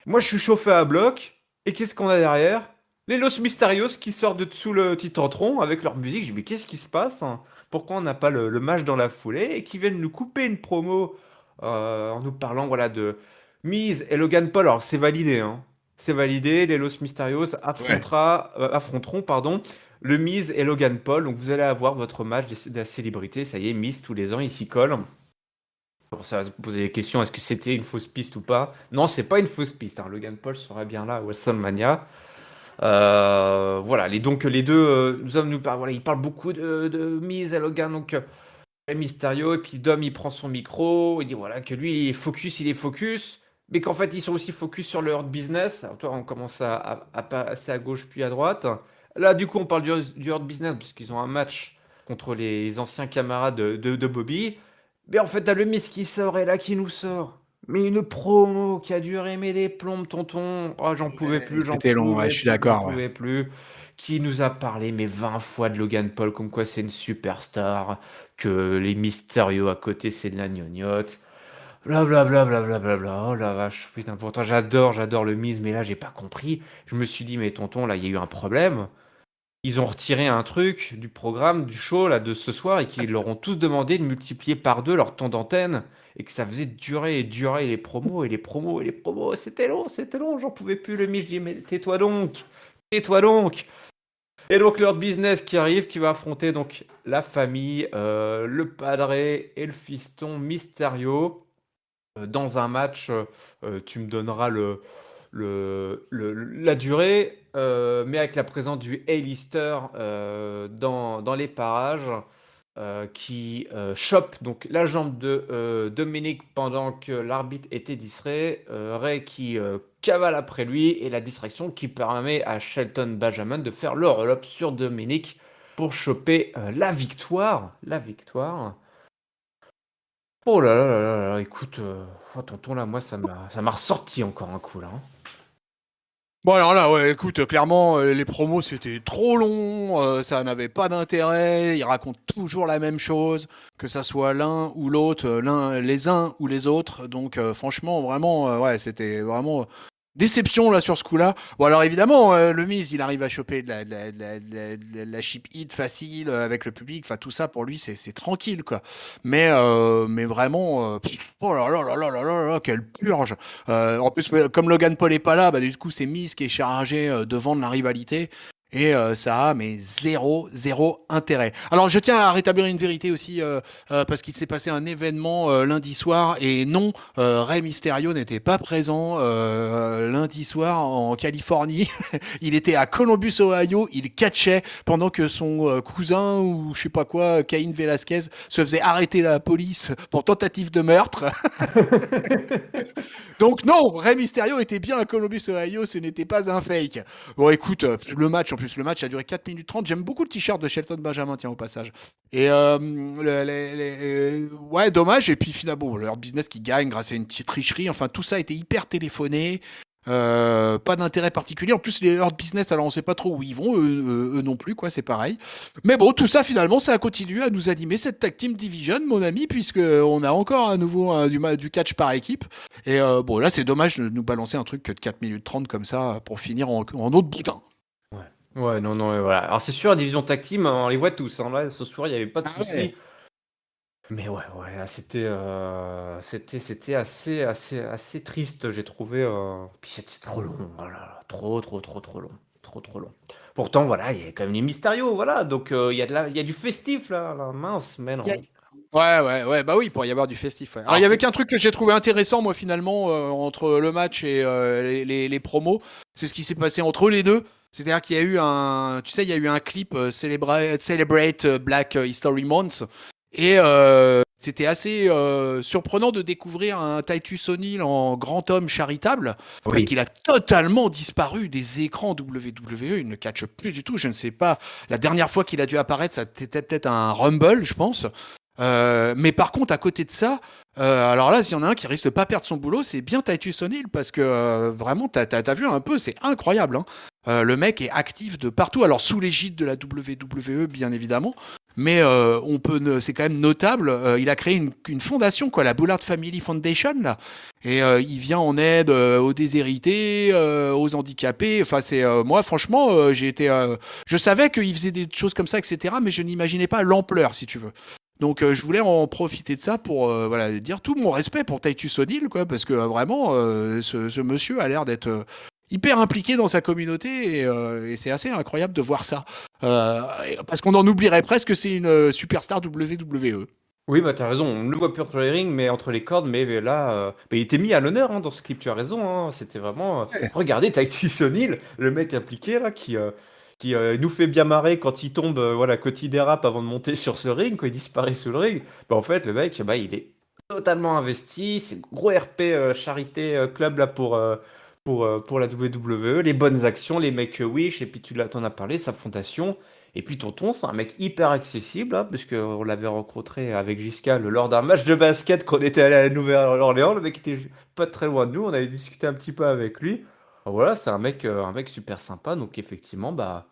Moi, je suis chauffé à bloc. Et qu'est-ce qu'on a derrière? Les Los Mysterios qui sortent de dessous le Titantron avec leur musique. Je dis, mais qu'est-ce qui se passe, hein? Pourquoi on n'a pas le match dans la foulée? Et qui viennent nous couper une promo en nous parlant voilà, de Miz et Logan Paul. Alors, c'est validé, hein. C'est validé. Les Los Mysterios Ouais. affronteront pardon, le Miz et Logan Paul. Donc, vous allez avoir votre match de la célébrité. Ça y est, Miz, tous les ans, il s'y colle. Pour ça, se poser des questions, est-ce que c'était une fausse piste ou pas? Non, c'est pas une fausse piste, hein. Logan Paul serait bien là à WrestleMania. Voilà, donc les deux hommes nous parlent, voilà, ils parlent beaucoup de Miz et Logan, donc Rey Mysterio, et puis Dom il prend son micro, il dit voilà que lui il est focus, mais qu'en fait ils sont aussi focus sur leur business. Alors toi on commence à passer à gauche puis à droite. Là du coup on parle du Hurt Business parce qu'ils ont un match contre les anciens camarades de Bobby. Mais en fait t'as le Miz qui sort et là qui nous sort. Mais une promo qui a duré mais des plombs, tonton. Oh, C'était long, ouais, je suis j'en d'accord, ouais. pouvais plus. Qui nous a parlé mais 20 fois de Logan Paul, comme quoi c'est une superstar, que les Mysterio à côté c'est de la gnognotte. Blablabla, blablabla. Oh la vache, putain, pourtant j'adore le Miz, mais là j'ai pas compris. Je me suis dit, mais tonton, là il y a eu un problème. Ils ont retiré un truc du programme, du show là de ce soir, et qu'ils leur ont tous demandé de multiplier par deux leur temps d'antenne, et que ça faisait durer et durer les promos, et les promos, et les promos. C'était long, j'en pouvais plus. Le Miz, je dis, mais tais-toi donc. Et donc leur business qui arrive, qui va affronter donc la famille, le padre et le fiston Mysterio dans un match. Tu me donneras la durée, mais avec la présence du A-lister dans les parages, qui chope donc la jambe de Dominique pendant que l'arbitre était distrait. Ray qui cavale après lui et la distraction qui permet à Shelton Benjamin de faire le roll-up sur Dominique pour choper la victoire. La victoire. Oh là là là là là, écoute, oh, tonton là, moi ça m'a ressorti encore un coup là, hein. Bon alors là, ouais, écoute, clairement, les promos c'était trop long, ça n'avait pas d'intérêt, ils racontent toujours la même chose, que ça soit l'un ou l'autre, les uns ou les autres, donc franchement, vraiment, ouais, c'était vraiment déception là sur ce coup-là. Bon alors évidemment, le Miz, il arrive à choper de la cheap hit facile avec le public, enfin tout ça pour lui c'est tranquille quoi. Mais vraiment, oh là là là là là là là, quelle purge! En plus, comme Logan Paul est pas là, bah, du coup, c'est Miz qui est chargé de vendre la rivalité. et ça a mais zéro intérêt. Alors je tiens à rétablir une vérité aussi parce qu'il s'est passé un événement lundi soir et non, Rey Mysterio n'était pas présent lundi soir en Californie. Il était à Columbus, Ohio, il catchait pendant que son cousin ou je sais pas quoi, Cain Velasquez, se faisait arrêter la police pour tentative de meurtre. Donc non, Rey Mysterio était bien à Columbus, Ohio, ce n'était pas un fake. Bon écoute, le match a duré 4 minutes 30. J'aime beaucoup le t-shirt de Shelton Benjamin, tiens au passage. Et ouais, dommage. Et puis finalement, bon, leur business qui gagne grâce à une petite tricherie. Enfin, tout ça a été hyper téléphoné. Pas d'intérêt particulier. En plus, les Hurt Business, alors on sait pas trop où ils vont, eux non plus, quoi, c'est pareil. Mais bon, tout ça, finalement, ça a continué à nous animer cette Tag Team Division, mon ami, puisque on a encore à nouveau du catch par équipe. Et bon, là, c'est dommage de nous balancer un truc que de 4 minutes 30 comme ça pour finir en autre boudin. Ouais. Ouais, non, non, voilà. Alors c'est sûr, la division tag team, on les voit tous, hein. Là, ce soir, il n'y avait pas de Ah souci. ouais. Mais ouais, là, c'était assez triste, j'ai trouvé. Puis c'était trop long, voilà, trop long, trop long. Pourtant, voilà, il y a quand même les Mysterio, voilà. Donc il y a du festif là, mince, mais non. Ouais, bah oui, pour y avoir du festif. Ouais. Alors, il Alors y avait c'est, qu'un truc que j'ai trouvé intéressant, moi, finalement, entre le match et les promos. C'est ce qui s'est passé entre les deux. C'est-à-dire qu'il y a eu tu sais, il y a eu un clip Celebrate Black History Month. Et c'était assez surprenant de découvrir un Titus O'Neil en grand homme charitable, parce oui. qu'il a totalement disparu des écrans WWE. Il ne catche plus du tout. Je ne sais pas. La dernière fois qu'il a dû apparaître, c'était peut-être un Rumble, je pense. Mais par contre, à côté de ça, alors là, s'il y en a un qui risque de pas perdre son boulot, c'est bien Titus O'Neil parce que vraiment, t'as vu un peu, c'est incroyable. Hein. Le mec est actif de partout, alors sous l'égide de la WWE, bien évidemment. Mais c'est quand même notable. Il a créé une fondation, quoi, la Bullard Family Foundation, là, et il vient en aide aux déshérités, aux handicapés. Enfin, moi, franchement, je savais qu'il faisait des choses comme ça, etc. Mais je n'imaginais pas l'ampleur, si tu veux. Donc je voulais en profiter de ça pour voilà, dire tout mon respect pour Titus O'Neil, quoi, parce que vraiment, ce monsieur a l'air d'être hyper impliqué dans sa communauté et c'est assez incroyable de voir ça. Parce qu'on en oublierait presque que c'est une superstar WWE. Oui, bah t'as raison, on ne le voit plus entre les rings, mais entre les cordes, mais là, bah, il était mis à l'honneur hein, dans ce clip, tu as raison, hein, c'était vraiment... regardez, Titus O'Neil, le mec impliqué là, qui nous fait bien marrer quand il tombe, voilà, quand il dérape avant de monter sur ce ring, quand il disparaît sous le ring, bah en fait, le mec, bah, il est totalement investi, c'est gros RP charité club là pour la WWE, les bonnes actions, les Make-A-Wish, et puis t'en as parlé, sa fondation... Et puis Tonton, c'est un mec hyper accessible, hein, parce qu'on l'avait rencontré avec Giscal lors d'un match de basket quand on était allé à la Nouvelle-Orléans. Le mec était pas très loin de nous, on avait discuté un petit peu avec lui. Voilà, c'est un mec super sympa, donc effectivement, bah,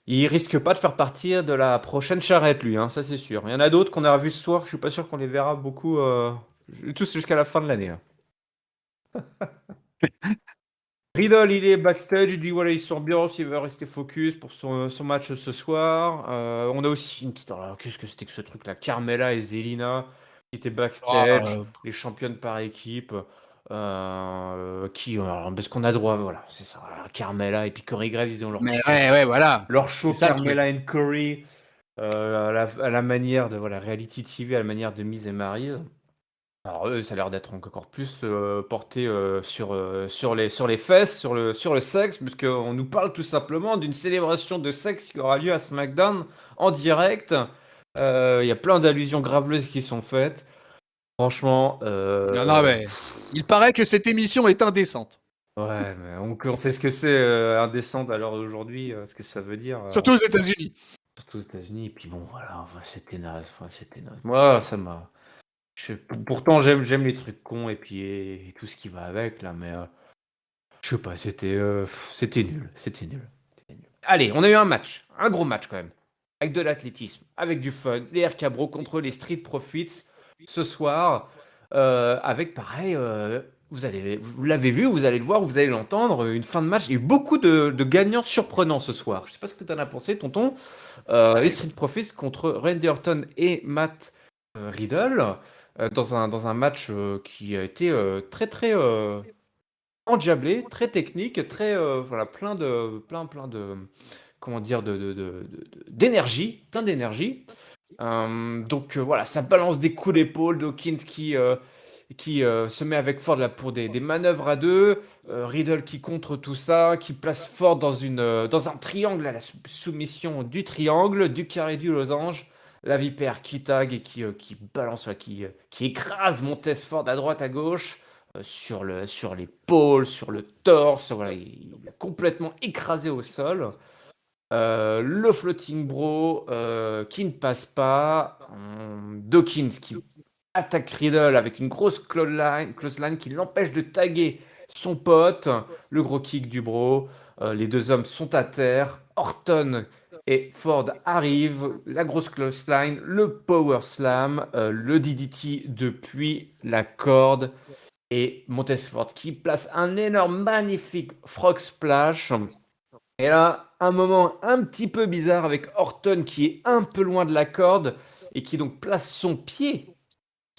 il risque pas de faire partie de la prochaine charrette, lui, hein, ça c'est sûr. Il y en a d'autres qu'on a revus ce soir, je suis pas sûr qu'on les verra beaucoup, tous jusqu'à la fin de l'année. Hein. Riddle, il est backstage, il dit voilà, il s'ambiance, il veut rester focus pour son match ce soir. On a aussi une petite. Alors, qu'est-ce que c'était que ce truc-là? Carmella et Zelina qui étaient backstage, Ah, les championnes par équipe. Parce qu'on a droit, voilà, c'est ça. Voilà, Carmella et puis Corey Graves, ils ont mais ouais, voilà. leur C'est show ça le truc. Carmella and Corey à la manière de voilà, reality TV, à la manière de Miz et Maryse. Alors eux, ça a l'air d'être encore plus porté sur les fesses, sur le sexe, puisqu'on nous parle tout simplement d'une célébration de sexe qui aura lieu à SmackDown en direct. Il y a plein d'allusions graveleuses qui sont faites. Franchement, Non, mais il paraît que cette émission est indécente. ouais, mais on sait ce que c'est indécent à l'heure d'aujourd'hui, ce que ça veut dire, Surtout aux États-Unis. surtout aux États-Unis. Et puis bon, voilà, enfin, c'était naze, enfin, c'était naze. Moi, ça m'a... Pourtant, j'aime les trucs cons et tout ce qui va avec, là, mais... je sais pas, c'était nul, c'était nul. C'était nul. Allez, on a eu un match, un gros match quand même, avec de l'athlétisme, avec du fun, les RK Bro contre les Street Profits ce soir, avec pareil, vous l'avez vu, vous allez le voir, vous allez l'entendre, une fin de match. Il y a eu beaucoup de gagnants surprenants ce soir. Je sais pas ce que tu en as pensé, tonton. Les Ouais. Street Profits contre Randy Orton et Matt Riddle dans un match qui a été très très endiablé, très technique, très voilà, plein de comment dire, d'énergie, plein d'énergie. Donc voilà, ça balance des coups d'épaule. Dawkins qui se met avec Ford là, pour des manœuvres à deux. Riddle qui contre tout ça, qui place Ford dans un triangle, à la soumission du triangle, du carré du losange. La vipère qui tag et qui balance, qui écrase Montez Ford à droite, à gauche, sur l'épaule, sur le torse. Voilà, il a complètement écrasé au sol. Le floating bro qui ne passe pas. Dawkins qui attaque Riddle avec une grosse clothesline qui l'empêche de taguer son pote. Le gros kick du bro. Les deux hommes sont à terre. Orton et Ford arrivent. La grosse clothesline, le power slam, le DDT depuis la corde. Et Montez Ford qui place un énorme, magnifique frog splash. Et là, un moment un petit peu bizarre avec Orton qui est un peu loin de la corde et qui donc place son pied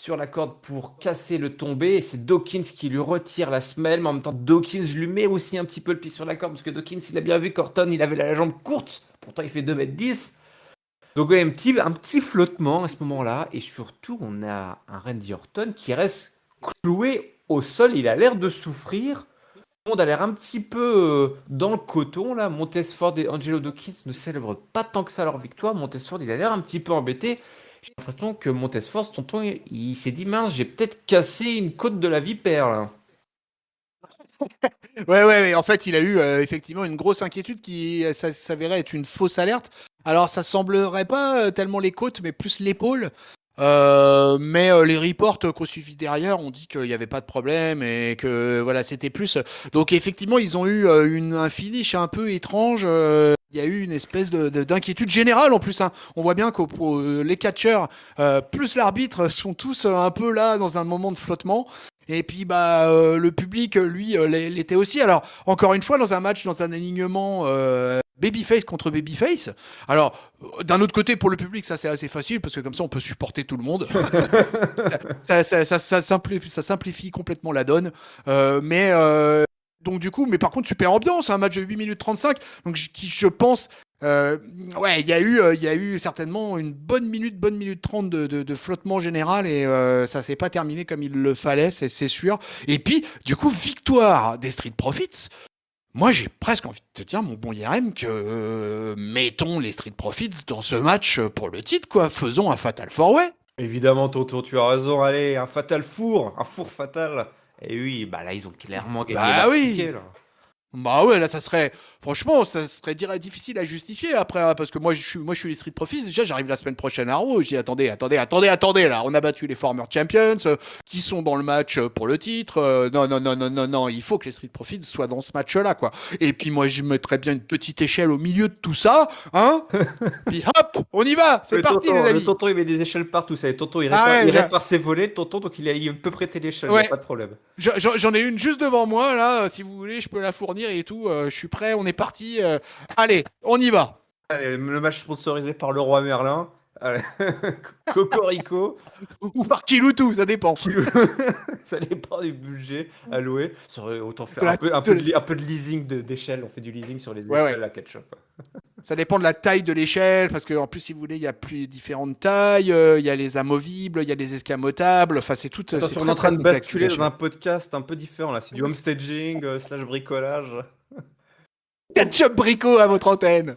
sur la corde pour casser le tombé. Et c'est Dawkins qui lui retire la semelle, mais en même temps, Dawkins lui met aussi un petit peu le pied sur la corde parce que Dawkins, il a bien vu qu'Orton, il avait la jambe courte. Pourtant, il fait 2,10 m. Donc, ouais, un petit flottement à ce moment-là. Et surtout, on a un Randy Orton qui reste cloué au sol. Il a l'air de souffrir. Le monde a l'air un petit peu dans le coton là. Montez Ford et Angelo Dawkins ne célèbrent pas tant que ça leur victoire. Montez Ford, il a l'air un petit peu embêté. J'ai l'impression que Montez Ford, tonton, il s'est dit mince, j'ai peut-être cassé une côte de la vipère là. Ouais, en fait, il a eu effectivement une grosse inquiétude qui s'avérait être une fausse alerte. Alors, ça semblerait pas tellement les côtes, mais plus l'épaule. Mais les reports qu'on suivi derrière ont dit qu'il n'y avait pas de problème et que voilà, c'était plus. Donc, effectivement, ils ont eu un finish un peu étrange. Il y a eu une espèce d'inquiétude générale en plus. Hein. On voit bien que les catcheurs, plus l'arbitre, sont tous un peu là dans un moment de flottement. Et puis le public, lui, l'était aussi. Alors, encore une fois, dans un match, dans un alignement babyface contre babyface. Alors, d'un autre côté, pour le public, ça c'est assez facile parce que comme ça, on peut supporter tout le monde. Ça simplifie complètement la donne. Donc du coup, mais par contre, super ambiance, un match de 8 minutes 35. Donc je pense, ouais, il y a eu certainement une bonne minute 30 de flottement général et ça s'est pas terminé comme il le fallait, c'est sûr. Et puis, du coup, victoire des Street Profits. Moi, j'ai presque envie de te dire, mon bon IRM, que mettons les Street Profits dans ce match pour le titre, quoi. Faisons un Fatal 4-Way. Évidemment, tonton, tu as raison. Allez, un four fatal. Et oui, bah là, ils ont clairement gagné Bah leur oui. ticket là. Bah ouais, là, franchement, ça serait difficile à justifier après, hein, parce que moi, je suis les Street Profits. Déjà, j'arrive la semaine prochaine à Raw. Je dis, attendez, là, on a battu les former champions, qui sont dans le match pour le titre. Non, il faut que les Street Profits soient dans ce match-là, quoi. Et puis, moi, je mettrais bien une petite échelle au milieu de tout ça, hein. Puis hop, on y va, c'est parti, les Le amis. tonton, il met des échelles partout. Ça, tonton, Ah ouais, il répare ses volets. Tonton, donc il peut prêter l'échelle, il n'y a ouais. pas de problème. J'en ai une juste devant moi, là, si vous voulez, je peux la fournir et tout. Je suis prêt, on est parti. Allez, on y va. Allez, le match sponsorisé par le roi Merlin. Allez. Cocorico. Ou par Kiloutou, ça dépend. Ça dépend du budget alloué. Autant faire De la- un de la- peu de leasing d'échelle. On fait du leasing sur les Ouais. échelles à ketchup. Ça dépend de la taille de l'échelle, parce qu'en plus, si vous voulez, il y a plus différentes tailles. Il y a les amovibles, il y a les escamotables. Enfin, c'est tout. C'est Attention, on est très, en train très de complexe, les basculer dans échelles. un podcast un peu différent là. C'est du homestaging slash bricolage. Ketchup bricot à votre antenne.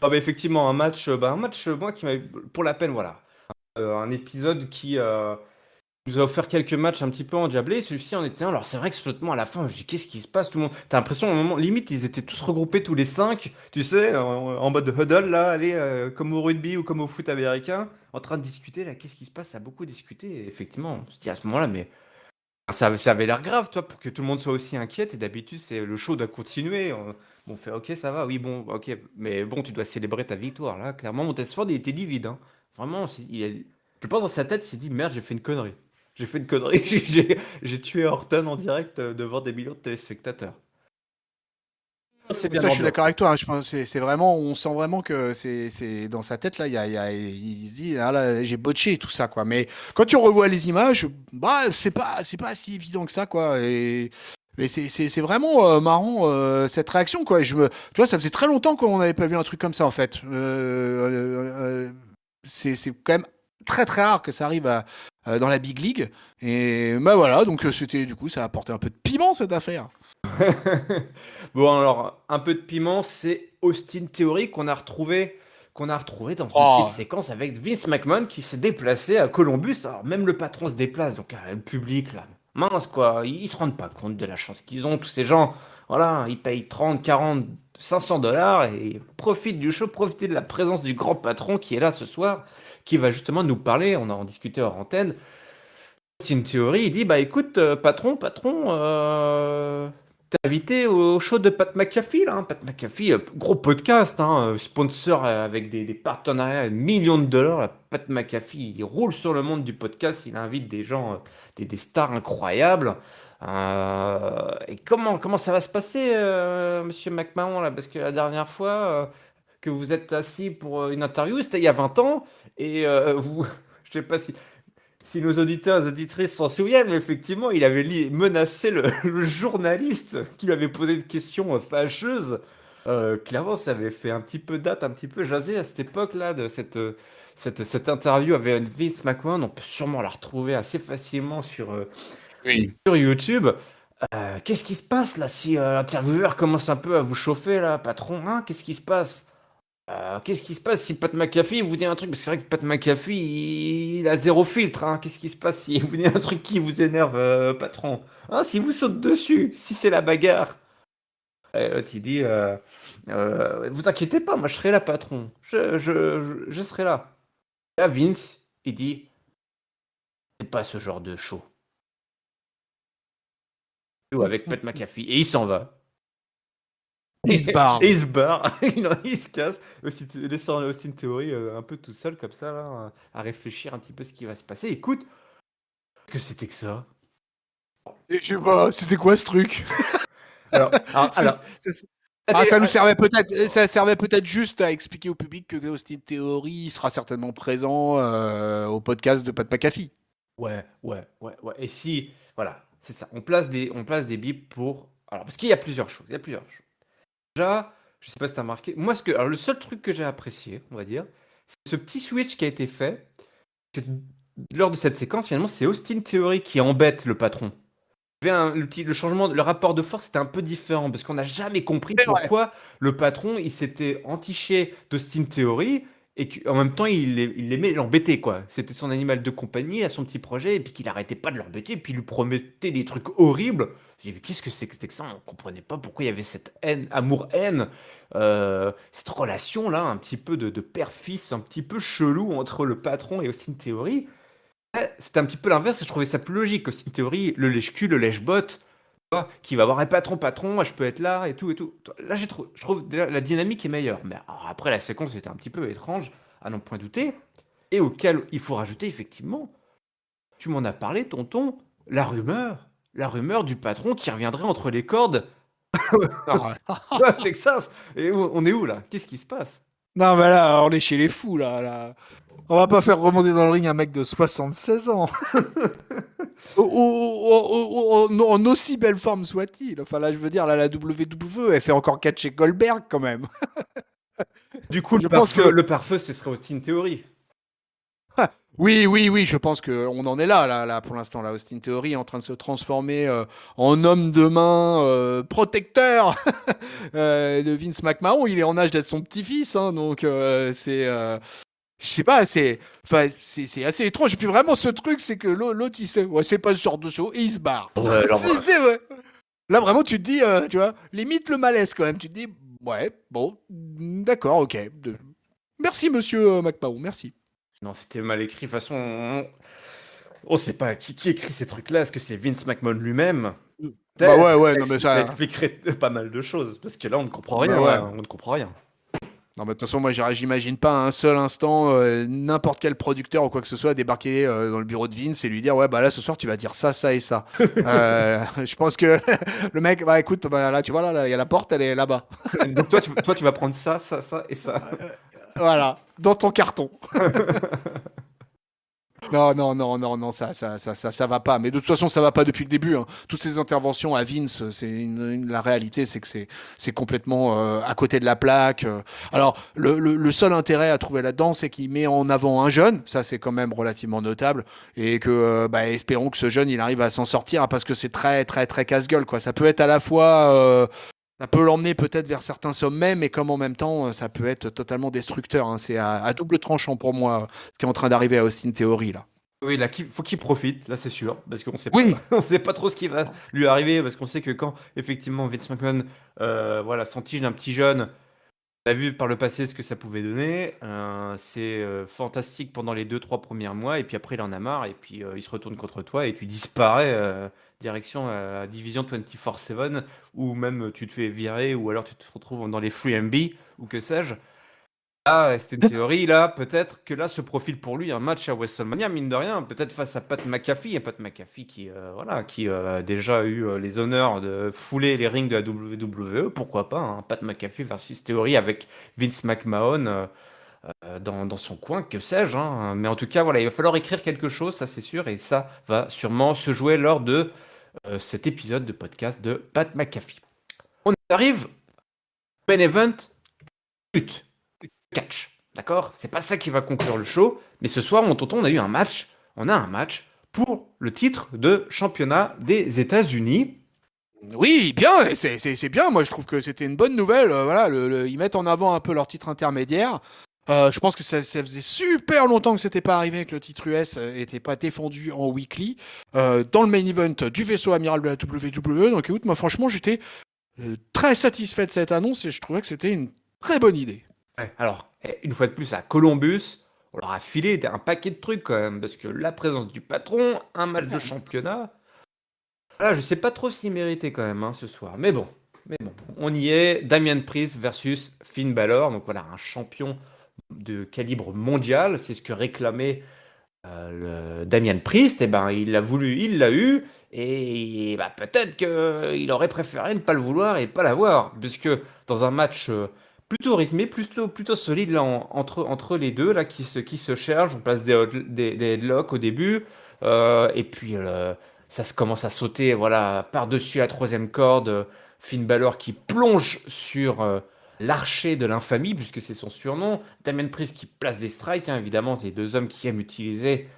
Ah bah effectivement, un match moi qui m'a pour la peine, voilà. Un épisode qui nous a offert quelques matchs un petit peu endiablés. Celui-ci en était un. Alors c'est vrai que flottement à la fin, je dis qu'est-ce qui se passe tout le monde. T'as l'impression à un moment limite ils étaient tous regroupés tous les 5, tu sais, en mode huddle là, allez comme au rugby ou comme au foot américain, en train de discuter là. Qu'est-ce qui se passe? Ça a beaucoup discuté. Et effectivement, on se dit à ce moment-là, mais ça avait l'air grave, toi, pour que tout le monde soit aussi inquiète. Et d'habitude, c'est le show doit continuer. On fait OK, ça va, oui, bon, OK, mais bon, tu dois célébrer ta victoire là. Clairement, Montesford, il était livide, hein. Vraiment, je pense dans sa tête, il s'est dit merde, j'ai fait une connerie. J'ai fait une connerie, j'ai tué Orton en direct devant des millions de téléspectateurs. C'est bien Ça, je suis l'ambiance. d'accord avec toi. Hein. Je pense que c'est vraiment, on sent vraiment que c'est dans sa tête là. Il se dit, ah là, j'ai botché et tout ça quoi. Mais quand tu revois les images, bah c'est pas si évident que ça quoi. Et Mais c'est vraiment marrant cette réaction, quoi. Tu vois, ça faisait très longtemps qu'on n'avait pas vu un truc comme ça, en fait. C'est quand même très très rare que ça arrive dans la Big League. Et bah voilà, donc c'était du coup, ça a apporté un peu de piment cette affaire. Bon, alors, un peu de piment, c'est Austin Theory qu'on a retrouvé dans une petite Oh, séquence avec Vince McMahon qui s'est déplacé à Columbus. Alors, même le patron se déplace, donc le public, là, mince quoi, ils se rendent pas compte de la chance qu'ils ont, tous ces gens. Voilà, ils payent 30, 40, 500 dollars et ils profitent du show, profitent de la présence du grand patron qui est là ce soir, qui va justement nous parler. On en discutait hors antenne. C'est une théorie, il dit, bah écoute, patron, t'es invité au show de Pat McAfee, là, hein. Pat McAfee, gros podcast, hein, sponsor avec des partenariats, millions de dollars, là. Pat McAfee, il roule sur le monde du podcast, il invite des gens, des stars incroyables. Et comment ça va se passer, monsieur McMahon, là? Parce que la dernière fois que vous êtes assis pour une interview, c'était il y a 20 ans, et je sais pas si nos auditeurs et auditrices s'en souviennent, mais effectivement, il avait menacé le journaliste qui lui avait posé une question fâcheuse. Clairement, ça avait fait un petit peu date, un petit peu jaser à cette époque-là de cette interview avec Vince McMahon. On peut sûrement la retrouver assez facilement oui. sur YouTube. Qu'est-ce qui se passe là si l'intervieweur commence un peu à vous chauffer là, patron, hein? Qu'est-ce qui se passe? Qu'est-ce qui se passe si Pat McAfee vous dit un truc? C'est vrai que Pat McAfee, il a zéro filtre, hein. Qu'est-ce qui se passe si vous dit un truc qui vous énerve, patron? Hein, si vous saute dessus, si c'est la bagarre. L'autre, il dit, vous inquiétez pas, moi je serai là, patron. Je serai là. Là, Vince, il dit, c'est pas ce genre de show. Ou avec Pat McAfee. Et il s'en va. Il se barre. Et il se barre, il se casse, laissant Austin Theory un peu tout seul comme ça, là, à réfléchir un petit peu ce qui va se passer. Écoute, qu'est-ce que c'était que ça? Et je sais pas, c'était quoi ce truc? Alors, alors, C'est- alors, c'est- Ah, allez, ça servait peut-être juste à expliquer au public que Austin Theory sera certainement présent au podcast de Pat McAfee. ouais, ouais, ouais, ouais. Et si, voilà, c'est ça. On place des bips pour. Alors, parce qu'il y a plusieurs choses. Il y a plusieurs choses. Déjà, je sais pas si t'as remarqué. Moi, alors, le seul truc que j'ai apprécié, on va dire, c'est ce petit switch qui a été fait. Que lors de cette séquence, finalement, c'est Austin Theory qui embête le patron. Le changement, le rapport de force était un peu différent parce qu'on n'a jamais compris C'est vrai. pourquoi le patron il s'était entiché d'Austin Theory et qu'en même temps il aimait l'embêter quoi. C'était son animal de compagnie à son petit projet et puis qu'il arrêtait pas de l'embêter et puis il lui promettait des trucs horribles. J'ai dit, mais qu'est-ce que c'était que ça? On comprenait pas pourquoi il y avait cette haine, amour-haine, cette relation là, un petit peu de père-fils, un petit peu chelou entre le patron et Austin Theory. Ouais, c'était un petit peu l'inverse, et je trouvais ça plus logique. Aussi, une théorie, le lèche-cul, le lèche-botte, tu vois, qui va avoir un patron, patron, je peux être là, et tout, et tout. Là, je trouve déjà la dynamique est meilleure. Mais alors, après, la séquence était un petit peu étrange, à n'en point douter, et auquel il faut rajouter, effectivement, tu m'en as parlé, tonton, la rumeur du patron qui reviendrait entre les cordes Ah, ouais. à Texas. Et on est où, là? Qu'est-ce qui se passe? Non, mais là, on est chez les fous, là. On va pas faire remonter dans le ring un mec de 76 ans. En aussi belle forme soit-il. Enfin, là, je veux dire, là, la WWE, elle fait encore catch chez Goldberg, quand même. Du coup, Je pense que... le pare-feu, ce serait aussi une théorie. Oui, oui, oui, je pense qu'on en est là, pour l'instant. Là, Austin Theory est en train de se transformer en homme de main protecteur de Vince McMahon. Il est en âge d'être son petit-fils, hein, donc je sais pas, enfin, c'est assez étrange. Et puis vraiment, ce truc, c'est que l'autre, il se fait, ouais, c'est pas ce genre de show, et il se barre. Ouais, alors voilà. C'est vrai. Là, vraiment, tu te dis, tu vois, limite le malaise quand même. Tu te dis, ouais, bon, d'accord, ok. Merci, monsieur McMahon, merci. Non, c'était mal écrit. De toute façon, on sait pas qui écrit ces trucs-là. Est-ce que c'est Vince McMahon lui-même? Bah Peut-être. ouais, ouais, Ça non mais ça ça, expliquerait pas mal de choses. Parce que là, on ne comprend rien, bah ouais. hein. On ne comprend rien. Non, mais de toute façon, moi, j'imagine pas un seul instant n'importe quel producteur ou quoi que ce soit débarquer dans le bureau de Vince et lui dire, ouais, bah là, ce soir, tu vas dire ça, ça et ça. Je pense que le mec, bah écoute, bah, là, tu vois, là, il y a la porte, elle est là-bas. Donc toi, tu vas prendre ça, ça, ça et ça. Voilà, dans ton carton. Non, non, non, non, non, ça va pas. Mais de toute façon, ça va pas depuis le début, hein. Toutes ces interventions à Vince, la réalité, c'est que c'est complètement à côté de la plaque. Alors, le seul intérêt à trouver là-dedans, c'est qu'il met en avant un jeune. Ça, c'est quand même relativement notable. Et que, bah, espérons que ce jeune, il arrive à s'en sortir, hein, parce que c'est très, très, très casse-gueule, quoi. Ça peut être à la fois, ça peut l'emmener peut-être vers certains sommets, mais comme en même temps, ça peut être totalement destructeur, hein. C'est à double tranchant pour moi, ce qui est en train d'arriver à Austin Theory, là. Oui, là, faut qu'il profite, là c'est sûr, parce qu'on sait pas, Oui, on sait pas trop ce qui va lui arriver, parce qu'on sait que quand effectivement Vince McMahon, voilà, s'entiche d'un petit jeune, on a vu par le passé ce que ça pouvait donner. C'est fantastique pendant les 2-3 premiers mois, et puis après il en a marre, et puis il se retourne contre toi, et tu disparais direction Division 24/7, ou même tu te fais virer, ou alors tu te retrouves dans les Free MB, ou que sais-je. Ah, c'était une théorie là, peut-être que là se profile pour lui un match à WrestleMania, mine de rien, peut-être face à Pat McAfee, et Pat McAfee qui, voilà, qui a déjà eu les honneurs de fouler les rings de la WWE, pourquoi pas, hein, Pat McAfee versus Theory avec Vince McMahon dans son coin, que sais-je, hein. Mais en tout cas, voilà, il va falloir écrire quelque chose, ça c'est sûr, et ça va sûrement se jouer lors de cet épisode de podcast de Pat McAfee. On arrive, main event, lutte. Catch. D'accord? C'est pas ça qui va conclure le show. Mais ce soir, mon tonton, on a eu un match. On a un match pour le titre de championnat des États-Unis. oui, bien, et c'est bien. Moi, je trouve que c'était une bonne nouvelle. Voilà, ils mettent en avant un peu leur titre intermédiaire. Je pense que ça faisait super longtemps que c'était pas arrivé, que le titre US était pas défendu en weekly dans le main event du vaisseau amiral de la WWE. Donc, écoute, moi, franchement, j'étais très satisfait de cette annonce et je trouvais que c'était une très bonne idée. Ouais, alors, une fois de plus, à Columbus, on leur a filé un paquet de trucs quand même. Parce que la présence du patron, un match de championnat. Voilà, je sais pas trop s'il méritait quand même, hein, ce soir. Mais bon, on y est. Damian Priest versus Finn Balor. Donc voilà, un champion de calibre mondial. C'est ce que réclamait Damian Priest, eh ben, il l'a voulu, il l'a eu, et bah, peut-être qu'il aurait préféré ne pas le vouloir et ne pas l'avoir, puisque dans un match plutôt rythmé, plutôt solide là, entre les deux, là, qui se cherchent, on place des headlocks au début, et puis ça se commence à sauter voilà, par-dessus la troisième corde, Finn Balor qui plonge sur l'archer de l'infamie, puisque c'est son surnom. Damien Priest qui place des strikes, hein, évidemment, c'est deux hommes qui aiment utiliser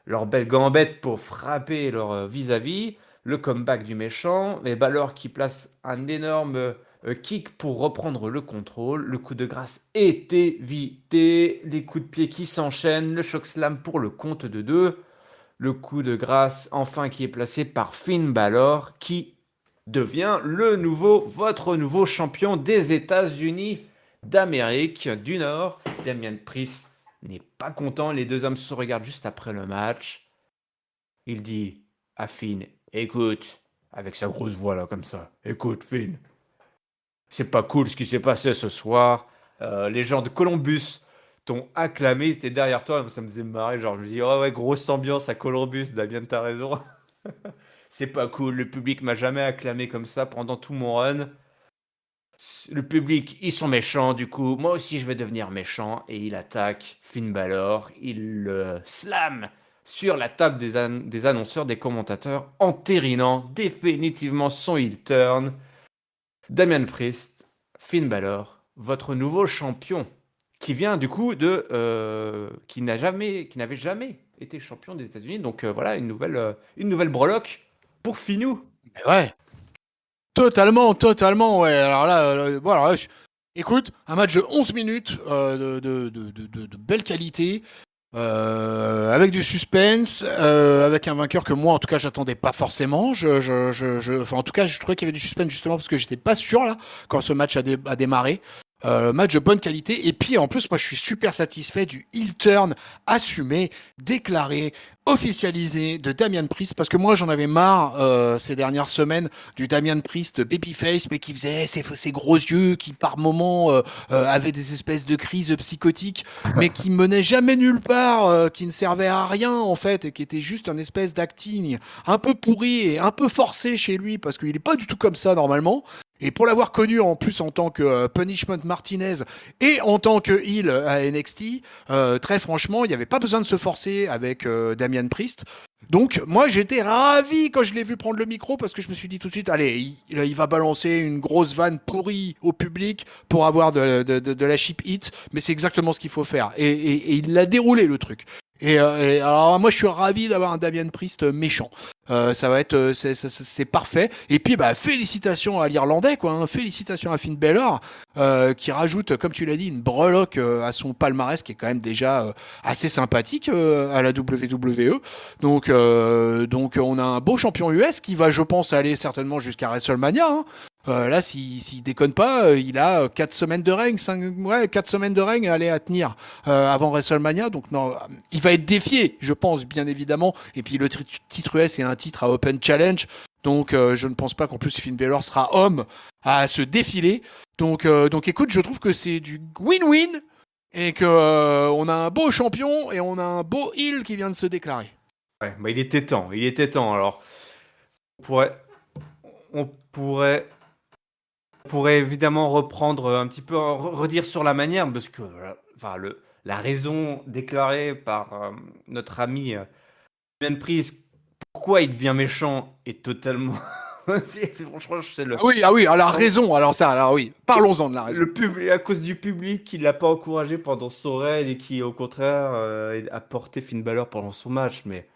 leur belle gambette pour frapper leur vis-à-vis. Le comeback du méchant. Et Balor qui place un énorme kick pour reprendre le contrôle. Le coup de grâce est évité. Les coups de pied qui s'enchaînent. Le choc slam pour le compte de deux. Le coup de grâce enfin qui est placé par Finn Balor qui devient votre nouveau champion des États-Unis d'Amérique du Nord. Damian Priest n'est pas content. Les deux hommes se regardent juste après le match. Il dit à Finn, écoute, avec sa grosse voix là comme ça, écoute Finn, c'est pas cool ce qui s'est passé ce soir. Les gens de Columbus t'ont acclamé, ils étaient derrière toi, ça me faisait marrer, genre je me dis, oh ouais, grosse ambiance à Columbus, Damien, t'as raison. C'est pas cool, le public m'a jamais acclamé comme ça pendant tout mon run. Le public, ils sont méchants, du coup, moi aussi je vais devenir méchant. Et il attaque Finn Balor, il le slam sur la table des annonceurs, des commentateurs, entérinant définitivement son heel turn. Damian Priest, Finn Balor, votre nouveau champion, qui vient du coup qui n'avait jamais été champion des États-Unis. Donc voilà, une nouvelle breloque pour Finou. Mais ouais, totalement, totalement, ouais. Alors là, bon, alors là, écoute, un match de 11 minutes de belle qualité. Avec du suspense, avec un vainqueur que moi, en tout cas, j'attendais pas forcément. Enfin, en tout cas, je trouvais qu'il y avait du suspense justement parce que j'étais pas sûr là quand ce match a démarré. Match de bonne qualité et puis en plus moi je suis super satisfait du heel turn assumé, déclaré, officialisé de Damian Priest parce que moi j'en avais marre ces dernières semaines du Damian Priest babyface mais qui faisait ses gros yeux qui par moments avait des espèces de crises psychotiques mais qui menait jamais nulle part, qui ne servait à rien en fait et qui était juste un espèce d'acting un peu pourri et un peu forcé chez lui parce qu'il est pas du tout comme ça normalement. Et pour l'avoir connu en plus en tant que Punishment Martinez et en tant que heel à NXT, très franchement, il n'y avait pas besoin de se forcer avec Damian Priest. Donc moi j'étais ravi quand je l'ai vu prendre le micro parce que je me suis dit tout de suite, allez, il va balancer une grosse vanne pourrie au public pour avoir de la cheap hit, mais c'est exactement ce qu'il faut faire. Et il l'a déroulé le truc. Et alors moi je suis ravi d'avoir un Damian Priest méchant. Ça va être c'est parfait. Et puis bah félicitations à l'Irlandais quoi, hein. Félicitations à Finn Balor qui rajoute comme tu l'as dit une breloque à son palmarès qui est quand même déjà assez sympathique à la WWE. Donc on a un beau champion US qui va je pense aller certainement jusqu'à WrestleMania. Hein. Là, s'il déconne pas, il a 4 semaines de règne, 4 semaines de règne à aller à tenir avant WrestleMania. Donc non, il va être défié, je pense, bien évidemment. Et puis le titre US est un titre à Open Challenge. Donc je ne pense pas qu'en plus Finn Balor sera homme à se défiler. Donc écoute, je trouve que c'est du win-win et que on a un beau champion et on a un beau heel qui vient de se déclarer. Ouais, bah, il était temps, il était temps. Alors, on pourrait, on pourrait, on pourrait évidemment reprendre un petit peu, redire sur la manière, parce que enfin, la raison déclarée par notre ami Ben Priest, pourquoi il devient méchant, est totalement. Franchement, c'est Ah oui, alors la raison, alors ça, alors oui, parlons-en de la raison. à cause du public qui l'a pas encouragé pendant son raid et qui, au contraire, a porté Finn Balor pendant son match. Mais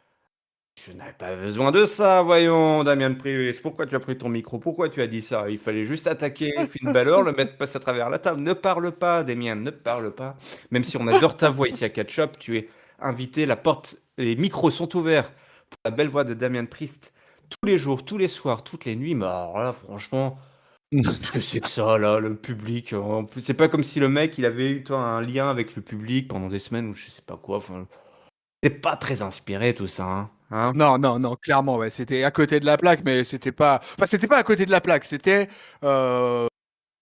je n'avais pas besoin de ça, voyons, Damien Priest. Pourquoi tu as pris ton micro? Pourquoi tu as dit ça? Il fallait juste attaquer Finn Balor, le mettre passer à travers la table. Ne parle pas, Damien, ne parle pas. Même si on adore ta voix ici à Catch Up, tu es invité, la porte, les micros sont ouverts pour la belle voix de Damien Priest tous les jours, tous les soirs, toutes les nuits. Mais alors là, franchement, qu'est-ce que c'est que ça, là, le public? En plus, c'est pas comme si le mec, il avait eu toi, un lien avec le public pendant des semaines ou je sais pas quoi. Enfin, c'est pas très inspiré tout ça, hein? Hein. Non, non, non, clairement, ouais, c'était à côté de la plaque, mais c'était pas à côté de la plaque, euh,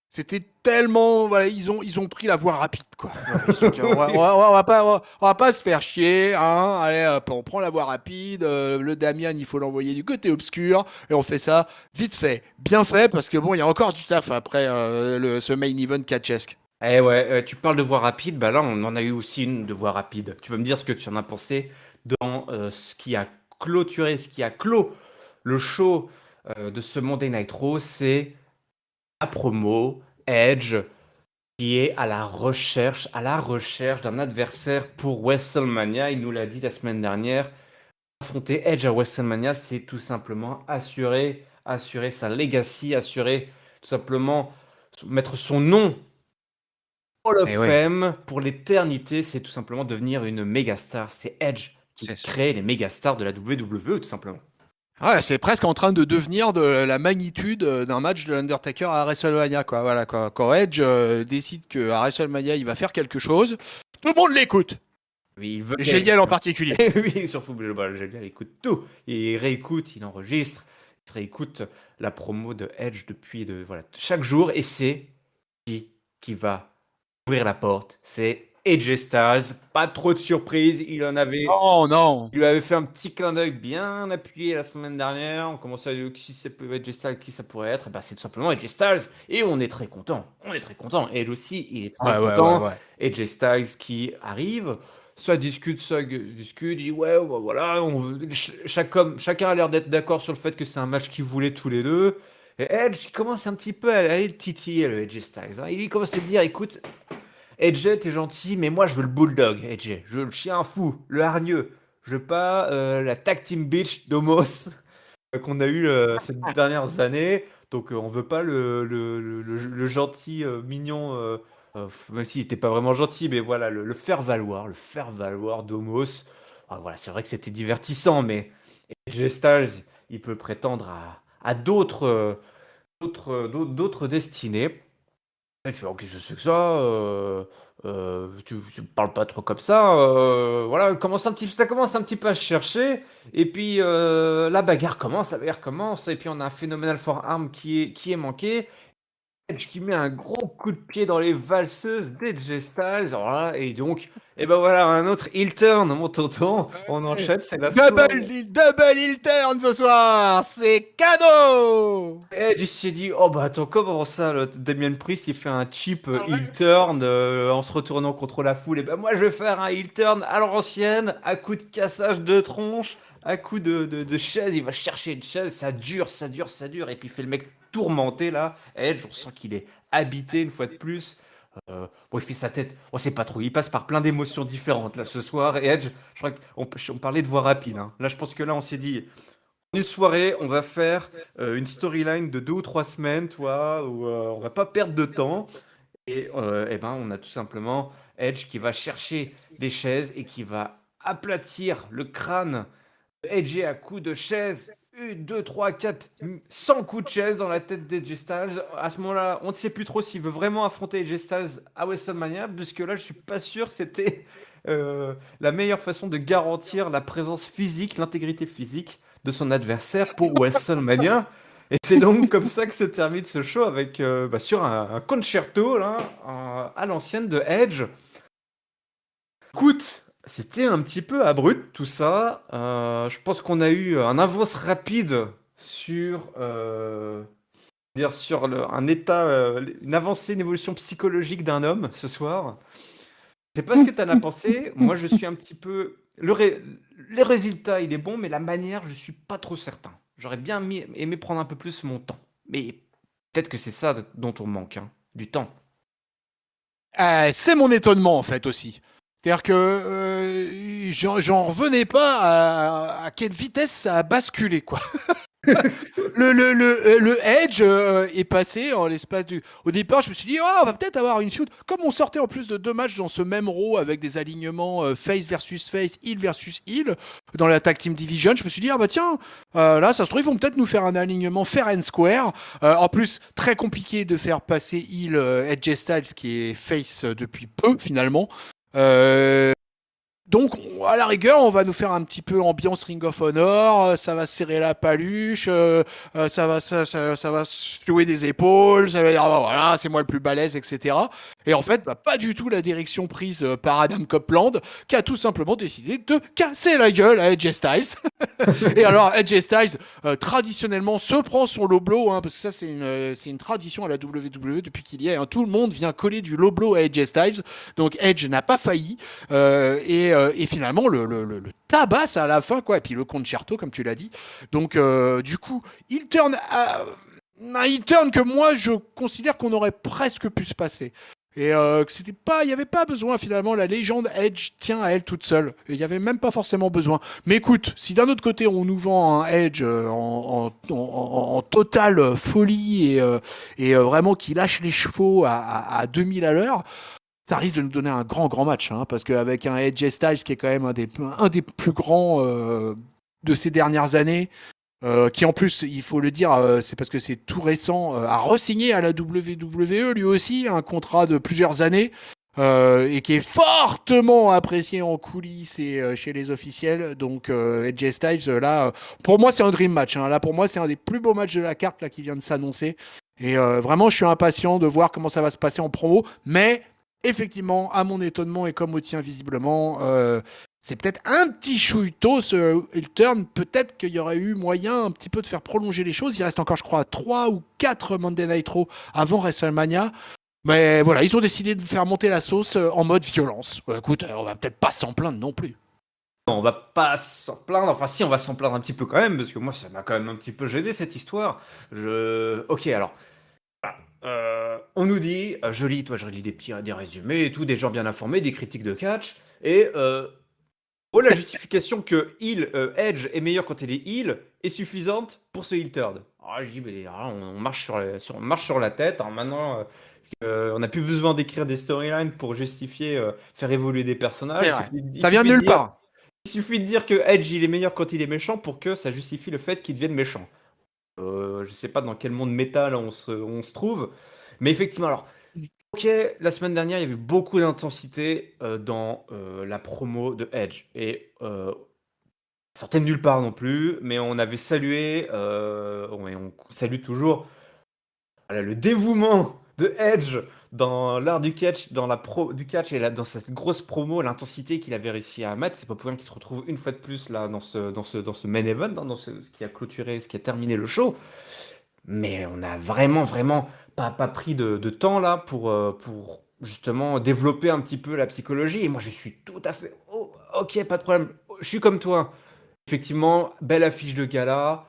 c'était tellement, voilà, ils ont pris la voie rapide, quoi. Voilà, ils se sont dit, on va pas se faire chier, hein. Allez, hop, on prend la voie rapide. Le Damian, il faut l'envoyer du côté obscur, et on fait ça vite fait, bien fait, parce que bon, il y a encore du taf après ce main event catchesque. Eh ouais, tu parles de voix rapide, bah là on en a eu aussi une de voix rapide. Tu vas me dire ce que tu en as pensé dans ce qui a clôturé, ce qui a clos le show de ce Monday Night Raw, c'est la promo Edge qui est à la recherche d'un adversaire pour WrestleMania. Il nous l'a dit la semaine dernière. Affronter Edge à WrestleMania, c'est tout simplement assurer sa legacy, assurer tout simplement mettre son nom Hall of Et ouais, Fame pour l'éternité, c'est tout simplement devenir une méga star. C'est Edge qui c'est crée les méga stars de la WWE, tout simplement. ouais, c'est presque en train de devenir de la magnitude d'un match de l'Undertaker à WrestleMania, quoi. Voilà, quoi. Quand Edge décide qu'à WrestleMania, il va faire quelque chose, tout le monde l'écoute. Oui, il veut Génial en particulier. Et oui, surtout, il écoute tout. Il réécoute, il enregistre, il réécoute la promo de Edge depuis voilà, chaque jour. Et c'est qui va ouvrir la porte. C'est AJ Styles. Pas trop de surprise. Oh non. Il lui avait fait un petit clin d'œil bien appuyé la semaine dernière. On commençait à dire qui ça peut être AJ Styles, qui ça pourrait être. Bah, c'est tout simplement AJ Styles. Et on est très content. On est très content. Edge aussi, il est très content. Ouais. AJ Styles qui arrive. Ça discute, il dit ouais, bah, voilà, chacun a l'air d'être d'accord sur le fait que c'est un match qu'ils voulaient tous les deux. Et Edge il commence un petit peu à aller le titiller, le AJ Styles. Hein. Il commence à dire écoute, Edge, t'es gentil, mais moi je veux le bulldog, Edge. Je veux le chien fou, le hargneux. Je veux pas la tag team bitch d'Omos qu'on a eu ces dernières années. Donc on veut pas le gentil mignon, même s'il n'était pas vraiment gentil, mais voilà, le faire valoir d'Omos. Ah, voilà, c'est vrai que c'était divertissant, mais AJ Styles, il peut prétendre à d'autres destinées. Et tu fais, ok, je sais que ça, tu me parles pas trop comme ça, voilà, ça commence un petit peu à se chercher, et puis la bagarre commence, et puis on a un Phenomenal Forearm qui est manqué, Edge qui met un gros coup de pied dans les valseuses d'AJ Styles. Alors là, et donc, et ben voilà, un autre heel turn, mon tonton. On Ouais. enchaîne, c'est la soirée. Double heel turn ce soir, c'est cadeau. Edge il s'est dit, oh bah attends, comment ça, le Damien Priest, il fait un cheap Ah heel ouais. turn en se retournant contre la foule. Et ben moi, je vais faire un heel turn à l'ancienne, à coup de cassage de tronche, à coup de chaise. Il va chercher une chaise, ça dure, ça dure, ça dure. Et puis il fait le mec tourmenté là. Edge, on sent qu'il est habité une fois de plus. Bon, il fait sa tête, on sait pas trop. Il passe par plein d'émotions différentes là ce soir. Et Edge, je crois qu'on parlait de voix rapide, hein. Là, je pense que là, on s'est dit, une soirée, on va faire une storyline de 2 ou 3 semaines, toi, où on va pas perdre de temps. Et eh ben, on a tout simplement Edge qui va chercher des chaises et qui va aplatir le crâne de Edge à coups de chaise. 1, 2, 3, 4, 100 coups de chaise dans la tête d'AJ Styles. À ce moment-là, on ne sait plus trop s'il veut vraiment affronter AJ Styles à WrestleMania, puisque là, je suis pas sûr que c'était la meilleure façon de garantir la présence physique, l'intégrité physique de son adversaire pour WrestleMania. Et c'est donc comme ça que se termine ce show avec sur un concerto là, à l'ancienne de Edge. Écoute, c'était un petit peu abrupt tout ça. Je pense qu'on a eu un avance rapide sur, sur un état, une avancée, une évolution psychologique d'un homme ce soir. Je sais pas ce que tu en as pensé. Moi, je suis un petit peu. Le résultat, il est bon, mais la manière, je suis pas trop certain. J'aurais bien aimé prendre un peu plus mon temps. Mais peut-être que c'est ça dont on manque, hein, du temps. C'est mon étonnement en fait aussi. C'est-à-dire que j'en revenais pas à quelle vitesse ça a basculé quoi. Le Edge est passé en l'espace du. Au départ, je me suis dit, oh, on va peut-être avoir une feud. Comme on sortait en plus de 2 matchs dans ce même Raw avec des alignements face versus face, heel versus heel dans la Tag Team Division, je me suis dit, ah bah tiens, là, ça se trouve, ils vont peut-être nous faire un alignement fair and square. En plus, très compliqué de faire passer heel Edge Styles qui est face depuis peu finalement. Euh, donc, à la rigueur, on va nous faire un petit peu ambiance Ring of Honor, ça va serrer la paluche, ça va se jouer des épaules, ça va dire, ah bah voilà, c'est moi le plus balèze, etc. Et en fait, bah, pas du tout la direction prise par Adam Copeland, qui a tout simplement décidé de casser la gueule à Edge Styles. Et alors, Edge Styles, traditionnellement, se prend son low blow, hein, parce que ça, c'est une tradition à la WWE depuis qu'il y est. Hein. Tout le monde vient coller du low blow à Edge Styles. Donc, Edge n'a pas failli. Et finalement, le tabasse à la fin, quoi. Et puis, le concerto, comme tu l'as dit. Donc, du coup, il turn à. Un heel turn que moi je considère qu'on aurait presque pu se passer. Et que c'était pas, il n'y avait pas besoin finalement, la légende Edge tient à elle toute seule. Il n'y avait même pas forcément besoin. Mais écoute, si d'un autre côté on nous vend un Edge en totale folie et vraiment qui lâche les chevaux à 2000 à l'heure, ça risque de nous donner un grand match. Hein, parce qu'avec un Edge Styles qui est quand même un des plus grands de ces dernières années, qui en plus, il faut le dire, c'est parce que c'est tout récent, a re-signé à la WWE lui aussi un contrat de plusieurs années et qui est fortement apprécié en coulisses et chez les officiels. Donc Edge Styles, là, pour moi c'est un dream match. Hein. Là pour moi c'est un des plus beaux matchs de la carte là qui vient de s'annoncer. Et vraiment je suis impatient de voir comment ça va se passer en promo. Mais effectivement, à mon étonnement et comme au tien visiblement, c'est peut-être un petit chouïto ce heel turn. Peut-être qu'il y aurait eu moyen un petit peu de faire prolonger les choses. Il reste encore, je crois, 3 ou 4 Monday Night Raw avant WrestleMania. Mais voilà, ils ont décidé de faire monter la sauce en mode violence. Écoute, on va peut-être pas s'en plaindre non plus. On va pas s'en plaindre, enfin si, on va s'en plaindre un petit peu quand même, parce que moi ça m'a quand même un petit peu gêné cette histoire. Ok, alors, voilà. On nous dit, je lis des résumés et tout, des gens bien informés, des critiques de catch, et la justification que Edge est meilleur quand il est heal est suffisante pour ce heel turn. Alors je dis, mais on marche on marche sur la tête, hein, maintenant on n'a plus besoin d'écrire des storylines pour justifier, faire évoluer des personnages, C'est vrai. il Ça vient de suffit de nulle dire part. il suffit de dire que Edge il est meilleur quand il est méchant pour que ça justifie le fait qu'il devienne méchant. Je sais pas dans quel monde métal on se trouve, mais effectivement, alors, ok, la semaine dernière, il y avait beaucoup d'intensité dans la promo de Edge. Et ça sortait de nulle part non plus, mais on avait salué, et on salue toujours voilà, le dévouement de Edge dans l'art du catch, du catch et là, dans cette grosse promo, l'intensité qu'il avait réussi à mettre, c'est pas pour rien qu'il se retrouve une fois de plus là dans ce main event, hein, ce qui a clôturé, ce qui a terminé le show. Mais on a vraiment pas pris de temps là pour justement développer un petit peu la psychologie. Et moi, je suis tout à fait ok, pas de problème. Je suis comme toi. Effectivement, belle affiche de gala.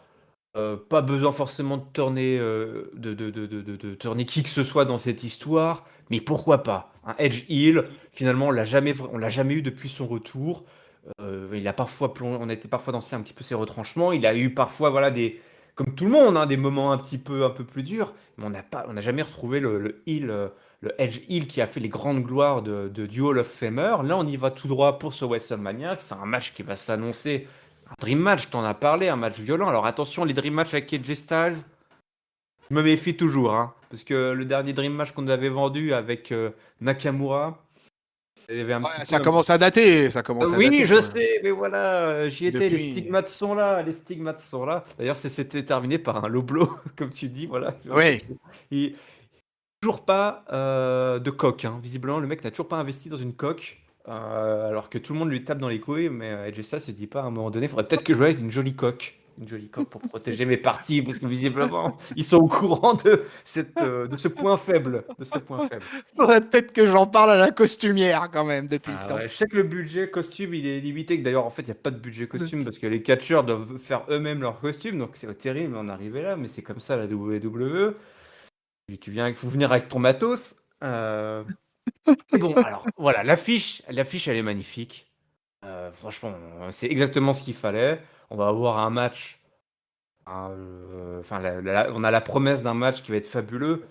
Pas besoin forcément de tourner, de tourner qui que ce soit dans cette histoire, mais pourquoi pas? Un Edge Hill, finalement, on l'a jamais eu depuis son retour. Il a parfois on a été parfois dans un petit peu ses retranchements. Il a eu parfois, voilà, comme tout le monde, hein, des moments un peu plus durs, mais on n'a jamais retrouvé le Edge Hill qui a fait les grandes gloires du Hall of Famer. Là, on y va tout droit pour ce WrestleMania. C'est un match qui va s'annoncer. Un Dream Match, t'en as parlé, un match violent. Alors attention, les Dream Match avec AJ Styles, je me méfie toujours, hein, parce que le dernier Dream Match qu'on nous avait vendu avec Nakamura, il y avait un petit Ouais, peu. ça commence à dater, ça commence à Oui, dater je quand même. sais, mais voilà, j'y étais, les Depuis. stigmates sont là, les stigmates sont là. D'ailleurs, c'était terminé par un low blow, comme tu dis, voilà. En fait, Oui. il toujours pas de coque, hein. Visiblement, le mec n'a toujours pas investi dans une coque, alors que tout le monde lui tape dans les couilles, mais AJ Styles se dit pas à un moment donné, il faudrait peut-être que je joue avec une jolie coque. Une jolie coque pour protéger mes parties, parce que visiblement, ils sont au courant de ce point faible. De ce point faible. Faudrait peut-être que j'en parle à la costumière quand même depuis le Ah temps. ouais, je sais que le budget costume il est limité, que d'ailleurs en fait il n'y a pas de budget costume parce que les catcheurs doivent faire eux-mêmes leurs costumes, donc c'est terrible d'en arriver là, mais c'est comme ça la WWE. Tu viens, il faut venir avec ton matos. Mais bon, alors voilà, l'affiche elle est magnifique. Franchement, c'est exactement ce qu'il fallait. On va avoir un match. Enfin, on a la promesse d'un match qui va être fabuleux.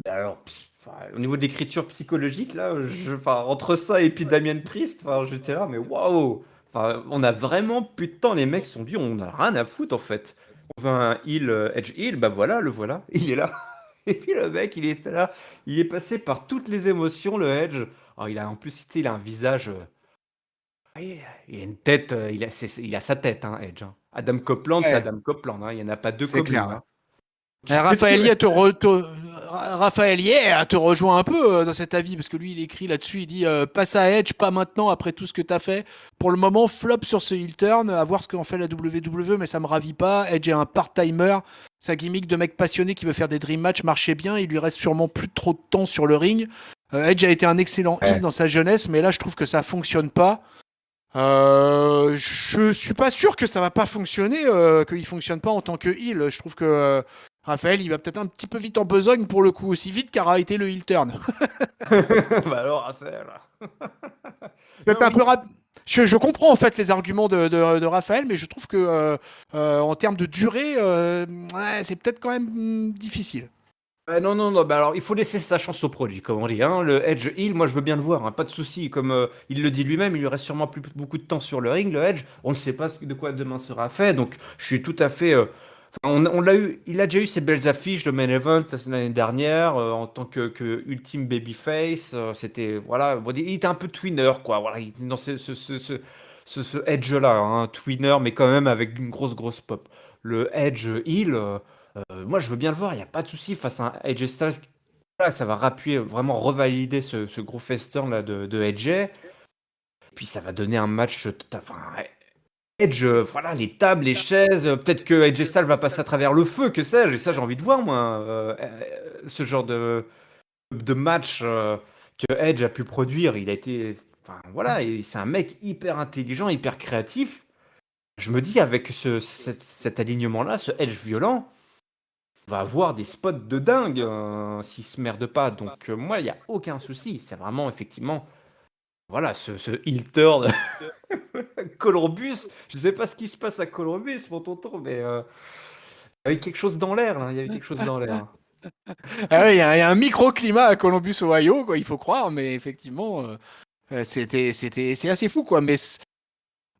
Mais alors, enfin, au niveau de l'écriture psychologique, là, enfin, entre ça et puis Damien Priest, enfin, j'étais là, mais waouh! Enfin, on a vraiment plus de temps. Les mecs se sont dit, on a rien à foutre en fait. On veut un heal, Edge heal, bah voilà, le voilà, il est là. Et puis le mec, il est là, il est passé par toutes les émotions, le Edge. Alors, il a en plus, tu sais, il a un visage. Il a une tête, il a sa tête, hein, Edge, hein. Adam Copeland, c'est Ouais, Adam Copeland, hein. Il n'y en a pas deux c'est comme lui, clair. Ouais. hein. Raphaël Yeh Raphaël Yeh te rejoint un peu dans cet avis parce que lui il écrit là-dessus, il dit passe à Edge, pas maintenant après tout ce que t'as fait. Pour le moment, flop sur ce heel turn, à voir ce qu'en fait la WWE, mais ça me ravit pas. Edge est un part-timer, sa gimmick de mec passionné qui veut faire des dream matchs marchait bien, il lui reste sûrement plus trop de temps sur le ring. Edge a été un excellent heel Ouais. dans sa jeunesse, mais là je trouve que ça fonctionne pas. Je suis pas sûr que ça va pas fonctionner, qu'il fonctionne pas en tant que heel. Je trouve que Raphaël, il va peut-être un petit peu vite en besogne pour le coup, aussi vite qu'a été le heel turn. Bah alors, Raphaël. Peut-être Non, un peu oui. je comprends en fait les arguments de Raphaël, mais je trouve que en termes de durée, ouais, c'est peut-être quand même difficile. Non, non, non, bah alors il faut laisser sa chance au produit, comme on dit, hein. Le Edge Hill, moi je veux bien le voir, hein, pas de souci. Comme il le dit lui-même, il lui reste sûrement plus beaucoup de temps sur le ring, le Edge. On ne sait pas de quoi demain sera fait, donc je suis tout à fait. On l'a eu, il a déjà eu ses belles affiches de main event l'année dernière en tant que ultime babyface. C'était voilà, bon, il était un peu twinner quoi. Voilà, il était dans ce Edge-là, hein, twinner, mais quand même avec une grosse pop. Le Edge Hill. Moi, je veux bien le voir, il n'y a pas de souci face à un AJ Styles. Là, ça va rappuyer, vraiment revalider ce gros festin là de AJ. Puis ça va donner un match. Enfin, Edge, voilà, les tables, les chaises. Peut-être que AJ Styles va passer à travers le feu, que sais-je. Et ça, j'ai envie de voir, moi. Ce genre de match que Edge a pu produire. Il a été. Enfin, voilà, et c'est un mec hyper intelligent, hyper créatif. Je me dis, avec cet alignement-là, ce Edge violent, va avoir des spots de dingue s'il se merde pas. Donc moi, il n'y a aucun souci. C'est vraiment effectivement, voilà, ce heel turn Columbus. Je sais pas ce qui se passe à Columbus, mon tonton, mais il y avait quelque chose dans l'air, là. Il y avait quelque chose dans l'air. Ah ouais, il y a un microclimat à Columbus, Ohio, quoi, il faut croire, mais effectivement, c'est assez fou, quoi. Mais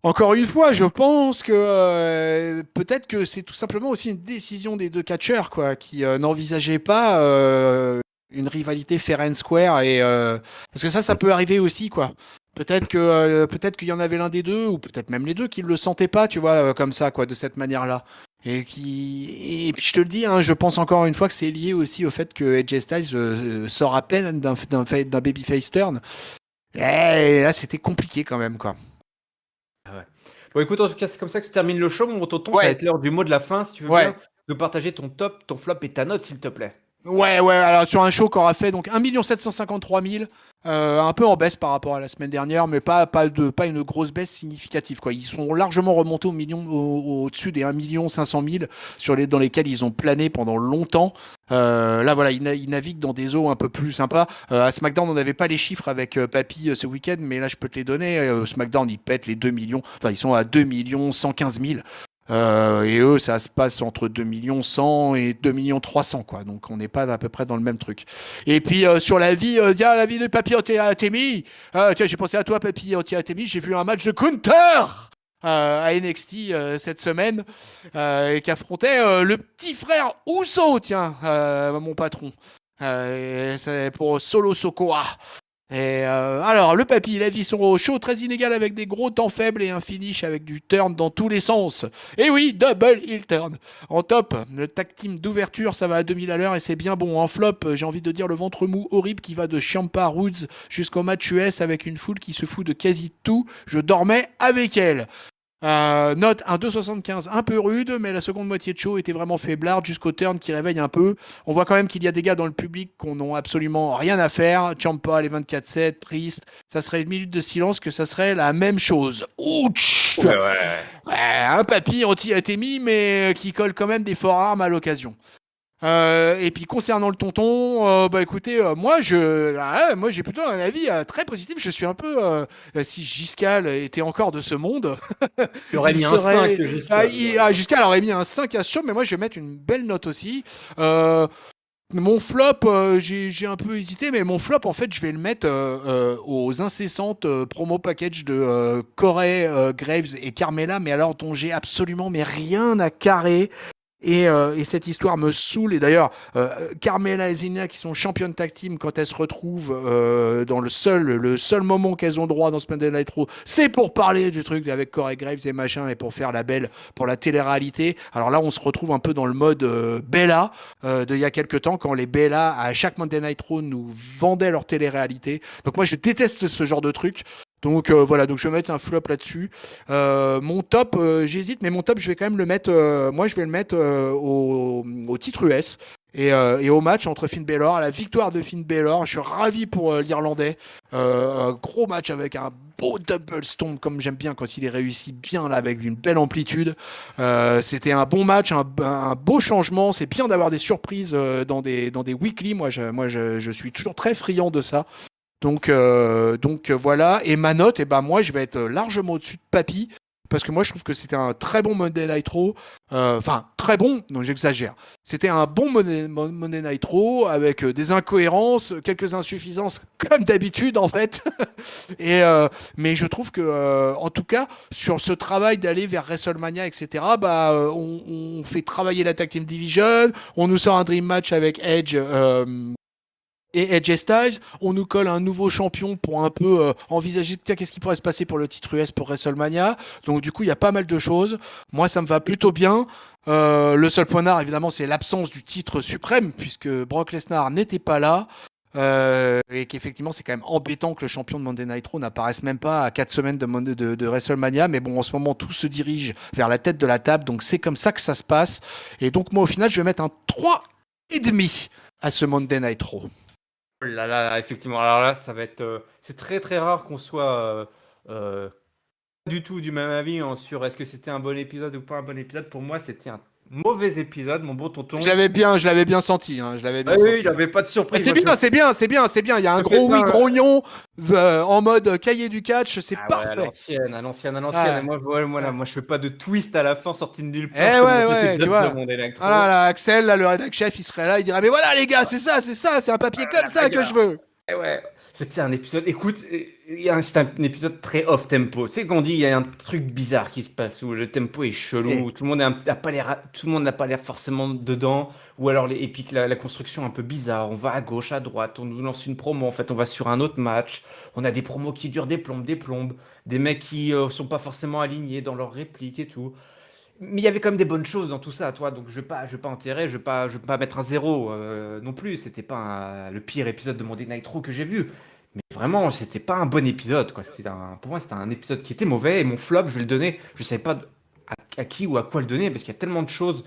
encore une fois, je pense que peut-être que c'est tout simplement aussi une décision des deux catcheurs, quoi, qui n'envisageaient pas une rivalité fair and square et parce que ça peut arriver aussi, quoi. Peut-être qu'il y en avait l'un des deux ou peut-être même les deux qui le sentaient pas, tu vois, comme ça, quoi, de cette manière-là. Et puis je te le dis, hein, je pense encore une fois que c'est lié aussi au fait que AJ Styles sort à peine d'un babyface turn. Et là, c'était compliqué quand même, quoi. Ah ouais. Bon, écoute, en tout cas, c'est comme ça que se termine le show, mon tonton. Ça va Ouais, être l'heure du mot de la fin. Si tu veux ouais. bien nous partager ton top, ton flop et ta note, s'il te plaît. Ouais, ouais, alors sur un show qu'aura fait donc 1 753 000, un peu en baisse par rapport à la semaine dernière, mais pas une grosse baisse significative, quoi. Ils sont largement remontés au-dessus des 1 500 000 dans lesquels ils ont plané pendant longtemps. Là, voilà, ils naviguent dans des eaux un peu plus sympas. À SmackDown, on n'avait pas les chiffres avec Papy ce week-end, mais là, je peux te les donner. SmackDown, ils pètent les 2 millions, enfin, ils sont à 2 115 000. Et eux, ça se passe entre 2 100 000 et 2 300 000, quoi. Donc, on n'est pas à peu près dans le même truc. Et puis, sur la vie, tiens, la vie de Papy Atemi. Tiens, j'ai pensé à toi, Papy Atemi. J'ai vu un match de Counter à NXT cette semaine et qui affrontait le petit frère Ousso, tiens, mon patron. C'est pour Solo Sokoa. Et alors, le papy, il a vu son show très inégal avec des gros temps faibles et un finish avec du turn dans tous les sens. Et oui, double heel turn. En top, le tag team d'ouverture, ça va à 2000 à l'heure et c'est bien bon. En flop, j'ai envie de dire le ventre mou horrible qui va de Ciampa Roods jusqu'au match US avec une foule qui se fout de quasi tout. Je dormais avec elle. Note un 2,75 un peu rude, mais la seconde moitié de show était vraiment faiblarde jusqu'au turn qui réveille un peu. On voit quand même qu'il y a des gars dans le public qui n'ont absolument rien à faire. Ciampa, les 24-7, triste. Ça serait une minute de silence que ça serait la même chose. Ouch! Ouais, ouais. Ouais, un papy anti-atémie, mais qui colle quand même des forearms à l'occasion. Et puis concernant le tonton, bah écoutez, moi j'ai plutôt un avis très positif. Je suis un peu, si Giscal était encore de ce monde, J'aurais il mis un 5 serait, jusqu'à. Giscal aurait mis un 5 à ce show, mais moi je vais mettre une belle note aussi. Euh, Mon flop, j'ai un peu hésité, mais mon flop, en fait, je vais le mettre aux incessantes promo package de Corey Graves et Carmella, mais alors dont j'ai absolument mais rien à carrer. Et cette histoire me saoule. Et d'ailleurs, Carmella et Zelina, qui sont championnes tag team, quand elles se retrouvent dans le seul moment qu'elles ont droit dans ce Monday Night Raw, c'est pour parler du truc avec Corey Graves et machin, et pour faire la belle pour la télé-réalité. Alors là, on se retrouve un peu dans le mode Bella d'il y a quelques temps, quand les Bella, à chaque Monday Night Raw, nous vendaient leur télé-réalité. Donc moi, je déteste ce genre de truc. Donc voilà, donc je vais mettre un flop là-dessus. Mon top, j'hésite, mais mon top, je vais quand même le mettre. Moi, je vais le mettre au titre US et au match entre Finn Balor, à la victoire de Finn Balor. Je suis ravi pour l'Irlandais. Un gros match avec un beau double stomp, comme j'aime bien quand il est réussi bien là, avec une belle amplitude. C'était un bon match, un beau changement. C'est bien d'avoir des surprises dans des weekly. Je suis toujours très friand de ça. Donc voilà. Et ma note, moi, je vais être largement au-dessus de Papy. Parce que moi, je trouve que c'était un très bon Monday Night Raw. Enfin, très bon, non, j'exagère. C'était un bon Monday Night Raw avec des incohérences, quelques insuffisances, comme d'habitude, en fait. Mais je trouve que, en tout cas, sur ce travail d'aller vers WrestleMania, etc., on fait travailler la Tag Team Division. On nous sort un Dream Match avec Edge. Et AJ Styles, on nous colle un nouveau champion pour un peu envisager qu'est-ce qui pourrait se passer pour le titre US pour WrestleMania. Donc du coup, il y a pas mal de choses. Moi, ça me va plutôt bien. Le seul point d'art, évidemment, c'est l'absence du titre suprême, puisque Brock Lesnar n'était pas là. Et qu'effectivement, c'est quand même embêtant que le champion de Monday Night Raw n'apparaisse même pas à 4 semaines de WrestleMania. Mais bon, en ce moment, tout se dirige vers la tête de la table. Donc c'est comme ça que ça se passe. Et donc moi, au final, je vais mettre un 3,5 à ce Monday Night Raw. Oh là là, effectivement. Alors là, ça va être. C'est très très rare qu'on soit pas du tout du même avis hein, sur est-ce que c'était un bon épisode ou pas un bon épisode. Pour moi, c'était un mauvais épisode, mon bon tonton. Je l'avais bien senti, hein, je l'avais Ah bien oui, il senti. n'avait pas de Mais surprise. c'est Moi, bien, c'est bien, c'est bien, c'est bien. Il y a un je fais gros oui ça. grognon en mode cahier du catch, c'est Ah ouais, à parfait. l'ancienne, à l'ancienne, à l'ancienne. Et Ouais, moi, ouais. moi, je fais pas de twist à la fin sorti de nulle part Eh comme ouais, dans ouais, tu l'épisode de vois. mon Voilà, électro. là, Axel, là, le rédac chef, il serait là, il dirait, mais voilà les gars, c'est ça, c'est un papier Voilà, comme la ça que je bagarre. veux. Eh ouais, c'était un épisode. Écoute, c'est un épisode très off tempo. Tu sais qu'on dit il y a un truc bizarre qui se passe où le tempo est chelou, Eh, où tout le monde a pas l'air, tout le monde n'a pas l'air forcément dedans, ou alors et puis que la construction est un peu bizarre. On va à gauche, à droite, on nous lance une promo. En fait, on va sur un autre match. On a des promos qui durent des plombes, des mecs qui sont pas forcément alignés dans leurs répliques et tout. Mais il y avait quand même des bonnes choses dans tout ça, toi. Donc je vais pas enterrer, je vais pas mettre un zéro non plus. C'était pas le pire épisode de Monday Night Raw que j'ai vu. Mais vraiment, c'était pas un bon épisode, quoi. Pour moi, c'était un épisode qui était mauvais. Et mon flop, je vais le donner. Je savais pas à qui ou à quoi le donner parce qu'il y a tellement de choses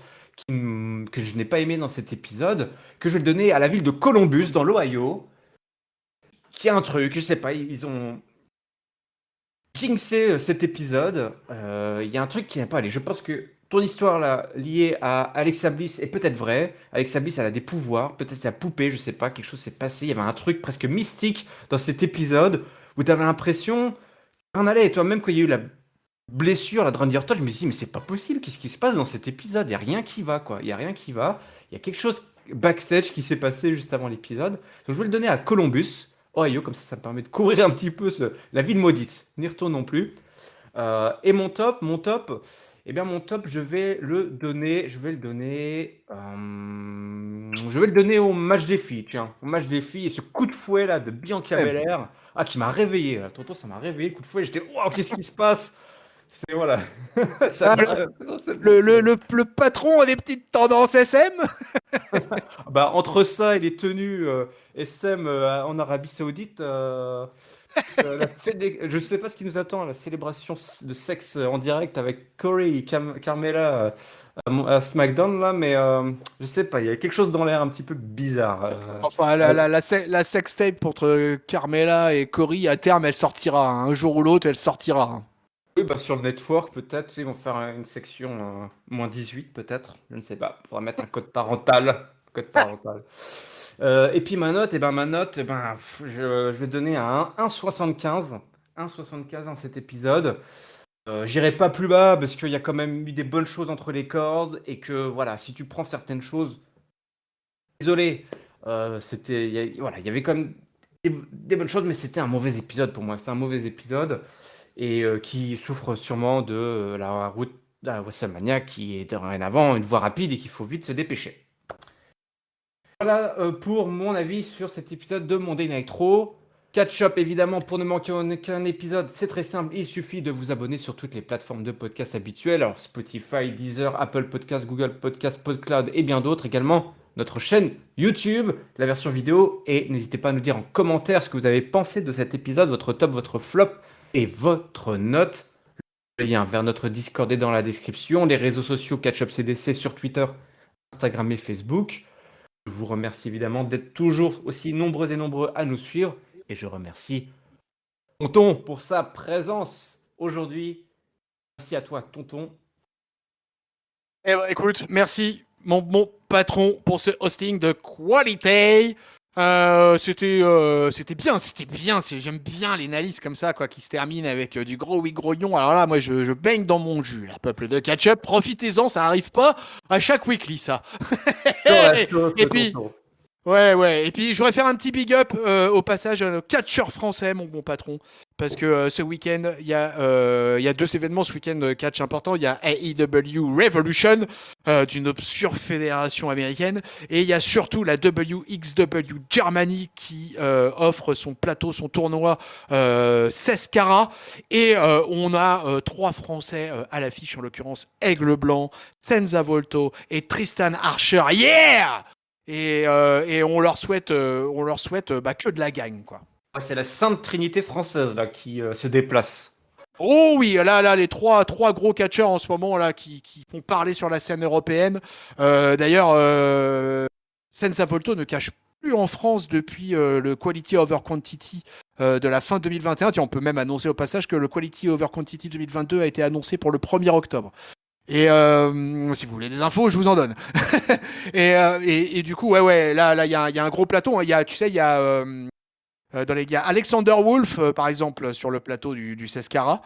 que je n'ai pas aimé dans cet épisode que je vais le donner à la ville de Columbus dans l'Ohio. Qui a un truc, je sais pas, ils ont jinxé cet épisode. Il y a un truc qui n'est pas allé. Je pense que ton histoire là, liée à Alexa Bliss est peut-être vraie. Alexa Bliss, elle a des pouvoirs, peut-être la poupée, je sais pas, quelque chose s'est passé. Il y avait un truc presque mystique dans cet épisode où tu avais l'impression qu'en allait. Et toi-même, quand il y a eu la blessure, la Randy Orton, je me suis dit, mais c'est pas possible, qu'est-ce qui se passe dans cet épisode? Il y a rien qui va, quoi. Il y a rien qui va. Il y a quelque chose backstage qui s'est passé juste avant l'épisode. Donc je vais le donner à Columbus. Ohio, comme ça me permet de couvrir un petit peu la ville maudite. N'y retourne non plus. Et eh bien mon top, je vais le donner au match des filles, tiens, au match des filles et ce coup de fouet là de Bianca Ouais. Belair, qui m'a réveillé, là. Tonton, ça m'a réveillé, le coup de fouet, j'étais, waouh, qu'est-ce qui se passe? C'est voilà, ça Ah, m'a, essentiellement, le patron a des petites tendances SM. bah entre ça et les tenues SM en Arabie Saoudite. Je sais pas ce qui nous attend, la célébration de sexe en direct avec Corey et Carmella à SmackDown là, mais je sais pas, il y a quelque chose dans l'air un petit peu bizarre. Enfin, la sextape entre Carmella et Cory, à terme, elle sortira. Un jour ou l'autre, elle sortira. Oui, bah sur le network peut-être, tu sais, ils vont faire une section moins 18 peut-être, je ne sais pas. Faudra mettre un code parental. Code parental. Et puis je vais donner à 1,75. 1,75 dans cet épisode. J'irai pas plus bas parce qu'il y a quand même eu des bonnes choses entre les cordes et que voilà, si tu prends certaines choses, désolé, voilà, il y avait quand même des bonnes choses, mais c'était un mauvais épisode pour moi. C'était un mauvais épisode et qui souffre sûrement de la route de la WrestleMania qui est dorénavant une voie rapide et qu'il faut vite se dépêcher. Voilà pour mon avis sur cet épisode de Monday Night Raw. Catch-up évidemment pour ne manquer aucun épisode, c'est très simple, il suffit de vous abonner sur toutes les plateformes de podcast habituelles, alors Spotify, Deezer, Apple Podcast, Google Podcast, PodCloud et bien d'autres, également notre chaîne YouTube, la version vidéo, et n'hésitez pas à nous dire en commentaire ce que vous avez pensé de cet épisode, votre top, votre flop et votre note. Le lien vers notre Discord est dans la description, les réseaux sociaux Catch-up CDC sur Twitter, Instagram et Facebook. Je vous remercie évidemment d'être toujours aussi nombreux et nombreux à nous suivre. Et je remercie Tonton pour sa présence aujourd'hui. Merci à toi, Tonton. Eh ben, écoute, merci mon patron pour ce hosting de qualité. C'était bien, j'aime bien les analyses comme ça, quoi, qui se terminent avec du gros oui grognon. Alors là, moi, je baigne dans mon jus, là, peuple de catch-up. Profitez-en, ça arrive pas à chaque weekly, ça. Et puis, ouais. Et puis, je voudrais faire un petit big up au passage à nos catcheurs français, mon bon patron. Parce que ce week-end, il y a deux événements ce week-end catch importants. Il y a AEW Revolution d'une obscure fédération américaine. Et il y a surtout la WXW Germany qui offre son plateau, son tournoi 16 carats. Et on a trois Français à l'affiche, en l'occurrence Aigle Blanc, Senza Volto et Tristan Archer. Yeah! Et on leur souhaite que de la gagne, quoi. C'est la Sainte Trinité française là, qui se déplace. Oh oui, là, les trois gros catcheurs en ce moment là qui font parler sur la scène européenne. D'ailleurs, Senza Volto ne cache plus en France depuis le Quality Over Quantity de la fin 2021. Tiens, on peut même annoncer au passage que le Quality Over Quantity 2022 a été annoncé pour le 1er octobre. Et si vous voulez des infos, je vous en donne. et du coup, ouais, là, il y a un gros plateau. Il y a, tu sais, il y a il y a Alexander Wolf, par exemple, sur le plateau du 16 carats.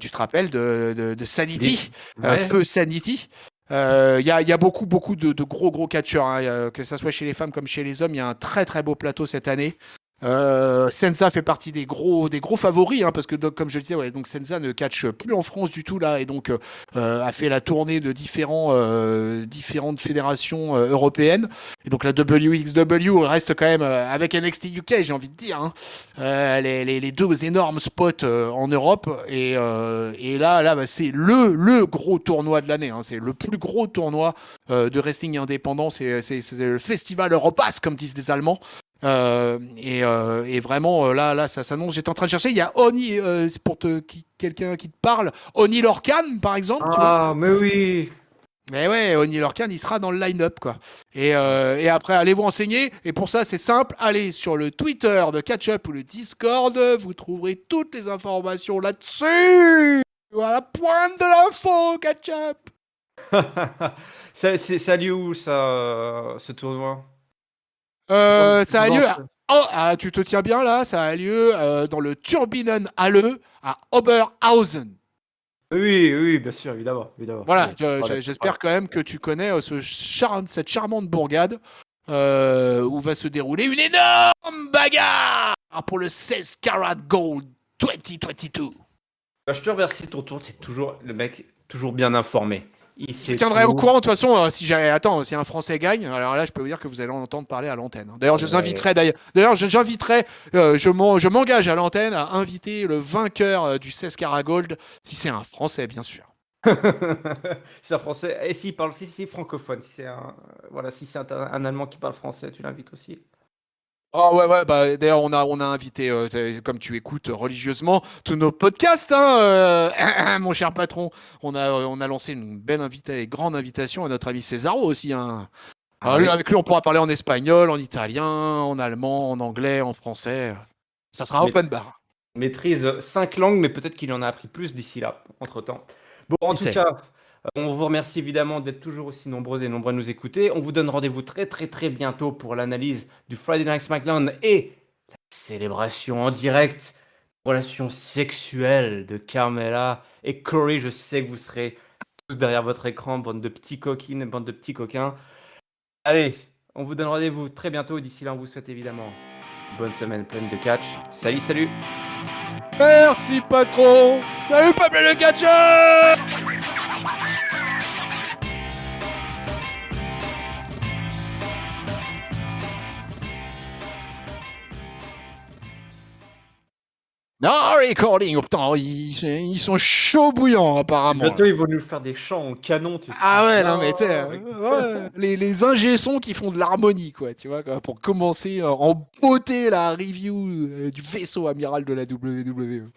Tu te rappelles de Sanity, Ouais. Feu Sanity. Il y a beaucoup de gros catcheurs, hein. Que ce soit chez les femmes comme chez les hommes. Il y a un très très beau plateau cette année. Senza fait partie des gros favoris, hein, parce que comme je le disais, ouais, donc Senza ne catch plus en France du tout là, et donc a fait la tournée de différentes fédérations européennes. Et donc la WXW reste quand même avec NXT UK, j'ai envie de dire, hein, les deux énormes spots en Europe. Et là bah, c'est le gros tournoi de l'année. Hein, c'est le plus gros tournoi de wrestling indépendant. C'est le festival Europass, comme disent les Allemands. Et vraiment, là, ça s'annonce. J'étais en train de chercher. Il y a Oni, quelqu'un qui te parle. Oni Lorcan, par exemple, tu vois. Ah, mais oui. Mais ouais, Oni Lorcan, il sera dans le line-up, quoi. Et après, allez vous renseigner. Et pour ça, c'est simple. Allez sur le Twitter de Catch-Up ou le Discord. Vous trouverez toutes les informations là-dessus. Voilà, pointe de l'info, Catch-Up. Ça a lieu où, ça, ce tournoi? Ça a lieu à... Oh, ah, tu te tiens bien là, ça a lieu dans le Turbinenhalle à Oberhausen. Oui, oui, bien sûr, évidemment, évidemment. Voilà, Oui, voilà, j'espère voilà. quand même que tu connais cette charmante bourgade où va se dérouler une énorme bagarre pour le 16 Karat Gold 2022. Bah, je te remercie, tonton. C'est toujours le mec, toujours bien informé. Il Je vous sait tiendrai au courant tout. de toute façon si un Français gagne. Alors là, je peux vous dire que vous allez en entendre parler à l'antenne. D'ailleurs, Ouais. j'inviterai, je m'engage à l'antenne à inviter le vainqueur du 16 Karat Gold, si c'est un Français, bien sûr. C'est un français. Et s'il parle, si c'est francophone, si c'est un, voilà, si c'est un Allemand qui parle français, tu l'invites aussi. Ah ouais, ouais, bah d'ailleurs, on a invité, comme tu écoutes religieusement, tous nos podcasts, hein, mon cher patron. On a lancé une grande invitation à notre ami Césaro aussi, hein. Ah oui. Avec lui, on pourra parler en espagnol, en italien, en allemand, en anglais, en français. Ça sera Maît- open bar. Maîtrise 5 langues, mais peut-être qu'il en a appris plus d'ici là, entre-temps. Bon, en Qui tout sait? cas, on vous remercie évidemment d'être toujours aussi nombreux et nombreux à nous écouter. On vous donne rendez-vous très très très bientôt pour l'analyse du Friday Night SmackDown et la célébration en direct, relation sexuelle de Carmella et Corey. Je sais que vous serez tous derrière votre écran, bande de petits coquines, bande de petits coquins. Allez, on vous donne rendez-vous très bientôt. D'ici là, on vous souhaite évidemment une bonne semaine pleine de catch. Salut, salut! Merci, patron! Salut, peuple le catcheur! Non, recording! Oh putain, ils sont chauds bouillants, Et apparemment, bientôt, là. ils vont nous faire des chants en canon, tu Ah seras ouais, non, mais tu sais, là. ouais, les ingé sons qui font de l'harmonie, quoi, tu vois, quoi, pour commencer en beauté la review du vaisseau amiral de la WWE.